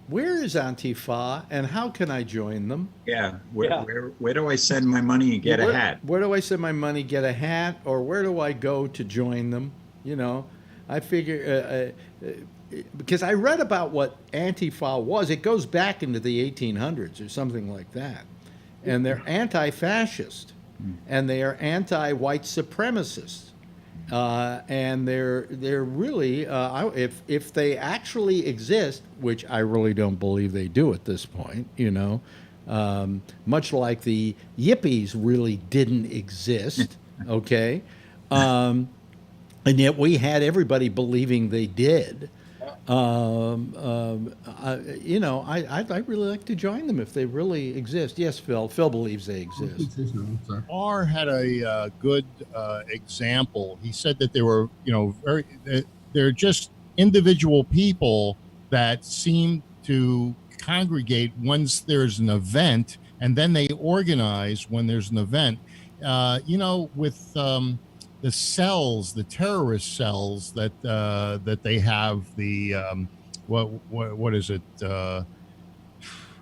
where is Antifa and how can I join them? Yeah. Where do I send my money and get a hat? Where do I send my money, get a hat, or where do I go to join them? You know, I figure, because I read about what Antifa was. It goes back into the 1800s or something like that. And they're anti-fascist and they are anti-white supremacists. And they're really, if they actually exist, which I really don't believe they do at this point, you know, much like the yippies really didn't exist, okay? And yet we had everybody believing they did. You know, I'd really like to join them if they really exist. Yes, Phil. Phil believes they exist. R had a good example. He said that they were, you know, they're just individual people that seem to congregate once there's an event, and then they organize when there's an event. You know, with the cells, the terrorist cells that they have, the what is it?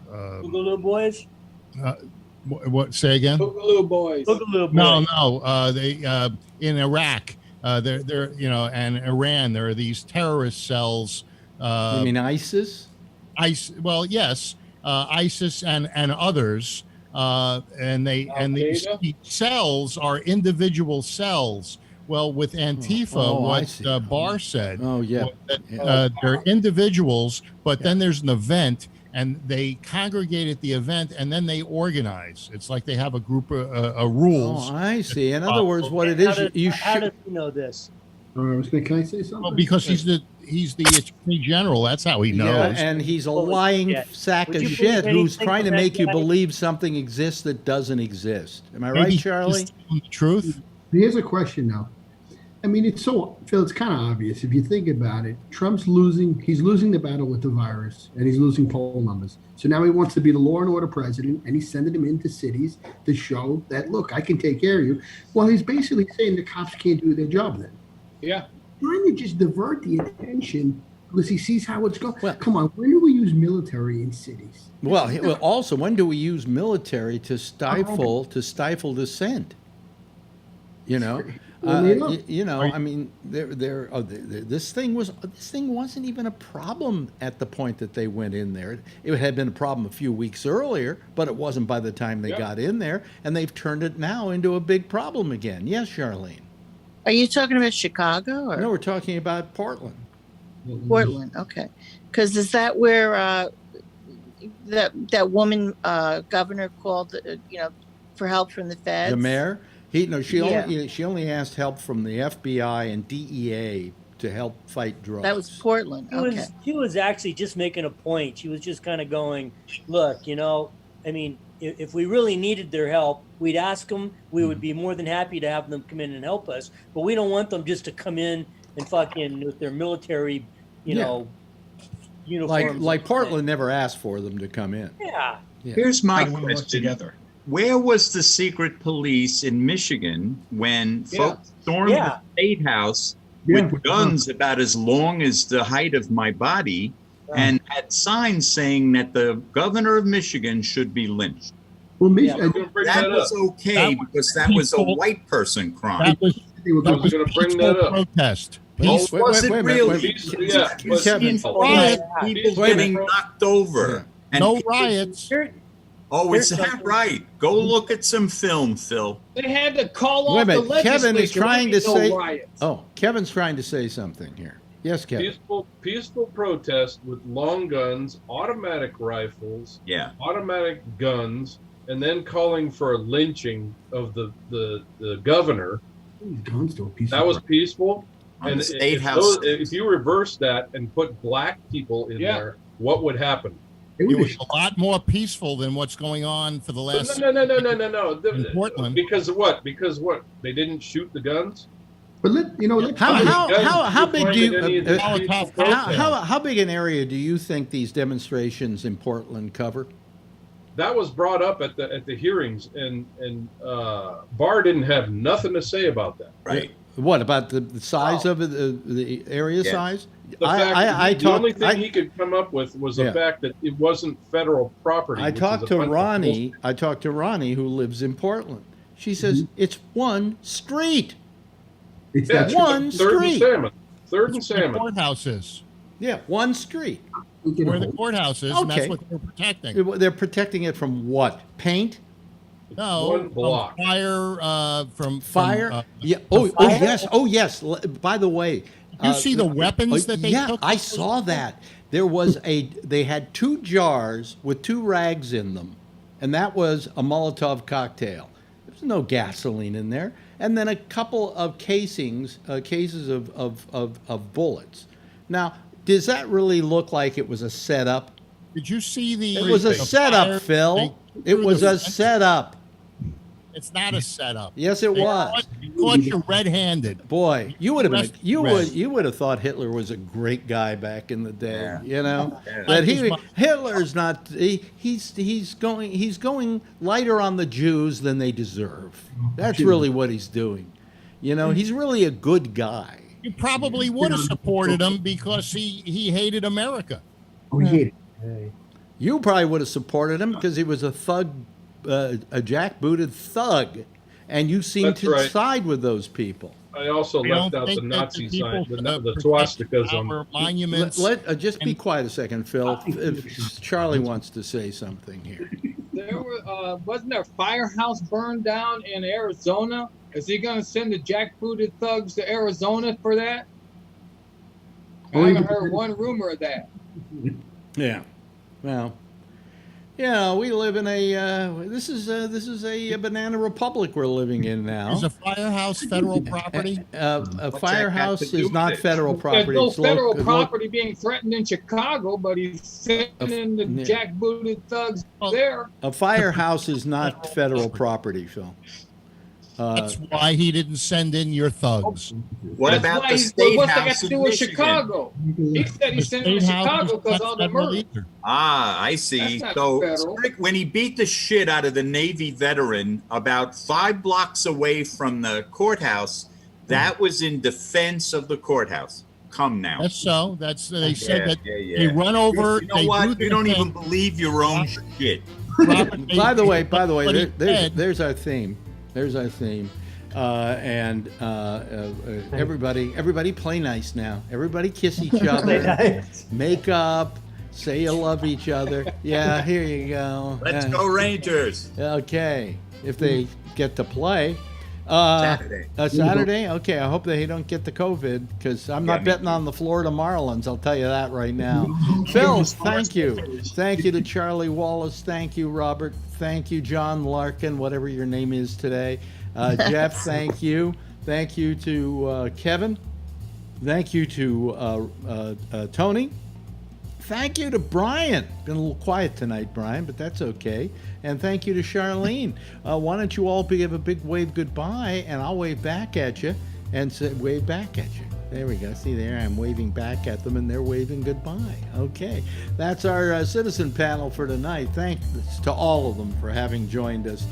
Boogaloo Boys? What? Say again? Boogaloo Boys. Boogaloo Boys. No. They in Iraq, they're you know, and Iran, there are these terrorist cells. You mean ISIS? Well, yes, ISIS and others. And these cells are individual cells. Well, with Antifa, Barr said, they're individuals, but then there's an event, and they congregate at the event, and then they organize. It's like they have a group of rules. Oh, I see. In other words, what it is, you should. How does he know this? Can I say something? Well, because he's the attorney general. That's how he knows. Yeah, and he's a lying sack of shit who's trying to make you believe something exists that doesn't exist. Am I right, Charlie? The truth. Here's a question now. I mean, Phil, it's kind of obvious if you think about it. Trump's losing. He's losing the battle with the virus, and he's losing poll numbers. So now he wants to be the law and order president, and he's sending them into cities to show that, look, I can take care of you. Well, he's basically saying the cops can't do their job then. Yeah. Trying to just divert the attention because he sees how it's going. Well, come on, when do we use military in cities? Well, also, when do we use military to stifle dissent? You know, you know. I mean, this thing wasn't even a problem at the point that they went in there. It had been a problem a few weeks earlier, but it wasn't by the time they got in there, and they've turned it now into a big problem again. Yes, Charlene. Are you talking about Chicago? Or? No, we're talking about Portland. Portland, okay. Because is that where that woman governor called, for help from the feds? The mayor? She only asked help from the FBI and DEA to help fight drugs. That was Portland. Okay. She was actually just making a point. She was just kind of going, look, I mean, if we really needed their help, we'd ask them. We would be more than happy to have them come in and help us. But we don't want them just to come in and fucking with their military, uniforms. Like Portland never asked for them to come in. Yeah. Here's my Work question. together. Where was the secret police in Michigan when folks stormed the State House with guns about as long as the height of my body and had signs saying that the governor of Michigan should be lynched? Well, that was okay because that was a white person crime. That was going to bring that up. Protest. Was it really? People getting knocked over. No riots. Oh, is that right? Go look at some film, Phil. They had to call Wait a off the minute. legislature. Kevin is trying to There ain't say. no riots. Oh, Kevin's trying to say something here. Yes, Kevin. Peaceful protest with long guns, automatic rifles, Yeah. automatic guns, and then calling for a lynching of the governor. Guns to a piece That of was peaceful. On And the State House. if you reverse that and put black people in there, what would happen? It It was was a lot more peaceful than what's going on for the last. No. In Portland. Because what? Because what? They didn't shoot the guns? but let How big do you How how big an area do you think these demonstrations in Portland cover? That was brought up at the hearings, and Barr didn't have nothing to say about that. Right. What about the size of it, the area Yeah. size? The fact the only thing I- he could come up with was the Yeah. fact that it wasn't federal property. I which is talked a to bunch of Ronnie. bullshit. I talked to Ronnie, who lives in Portland. She says it's one street. it's Yeah, that one Third street. and Salmon. Third and The Salmon. courthouse is Yeah, one street. where the courthouse is, and Okay. that's what they're protecting. They're protecting it from what? Paint? No, One block. from fire, from Fire? Yeah. from Oh fire. yes. Oh yes. By the way, You see the weapons that they yeah, took? I saw that. There was they had 2 jars with 2 rags in them, and that was a Molotov cocktail. There's no gasoline in there, and then a couple of cases of bullets. Now, does that really look like it was a setup? Did you see the? It was a the setup, fire Phil. they It threw was the a fence? setup. It's not a setup. Yes, it They was. caught you red-handed. Boy, you would have Rest- you rest. would have thought Hitler was a great guy back in the day, Yeah. you know. Yeah. But Just my- Hitler's not. He's going lighter on the Jews than they deserve. That's really what he's doing. You know, he's really a good guy. You probably would have supported him because he hated America. Oh, he hated. You probably would have supported him because he was a thug, a jackbooted thug, and you seem That's to right. side with those people. I also I left don't out the think that Nazi the sign, people, the protect swastikas on. our monuments. Just be quiet a second, Phil. If Charlie wants to say something here. There wasn't there a firehouse burned down in Arizona? Is he going to send the jackbooted thugs to Arizona for that? I haven't heard one rumor of that. Yeah. Well, yeah, we live in a this is a banana republic we're living in now. Is a firehouse federal property? A What's that firehouse got to do is not with it? federal There's property. no It's federal local- property being threatened in Chicago, but he's sending the Yeah. jackbooted thugs Well, there. A firehouse is not federal property, Phil. That's why he didn't send in your thugs. What That's about why the he's- State what's that got House to in do with Michigan? Chicago? He said he The sent them to state house Chicago is because not all the federal murder. either. Ah, I see. That's not So federal. when he beat the shit out of the Navy veteran about 5 blocks away from the courthouse, that was in defense of the courthouse. Come now. That's so. That's they said Yeah, that yeah, they yeah. run over. You know they do what? their You don't thing. even believe your own shit. Robert, they- By the way, but he said- there's our theme. There's our theme. Everybody play nice now. Everybody kiss each other. Make up. Say you love each other. Yeah, here you go. Let's go Rangers. Okay, if they get to play. Saturday. Saturday? Okay, I hope they don't get the COVID because I'm not me betting on the Florida Marlins. I'll tell you that right now. Phil, thank you. Thank you to Charlie Wallace. Thank you, Robert. Thank you, John Larkin, whatever your name is today. Jeff, thank you. Thank you to Kevin. Thank you to Tony. Thank you to Brian. Been a little quiet tonight, Brian, but that's okay. And thank you to Charlene. Why don't you all give a big wave goodbye, and I'll wave back at you and say, wave back at you. There we go. See there, I'm waving back at them, and they're waving goodbye. Okay, that's our citizen panel for tonight. Thanks to all of them for having joined us.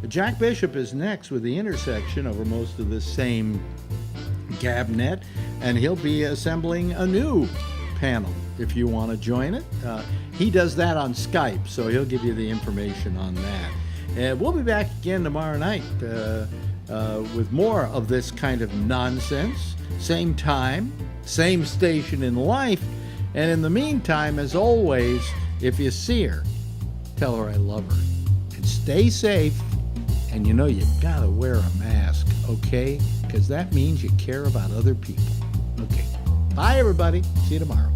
Jack Bishop is next with The Intersection over most of this same Gabnet, and he'll be assembling a new panel if you want to join it. He does that on Skype, so he'll give you the information on that. We'll be back again tomorrow night with more of this kind of nonsense. Same time, same station in life. And in the meantime, as always, if you see her, tell her I love her. And stay safe. And you know you gotta wear a mask, okay? Because that means you care about other people. Okay. Bye, everybody. See you tomorrow.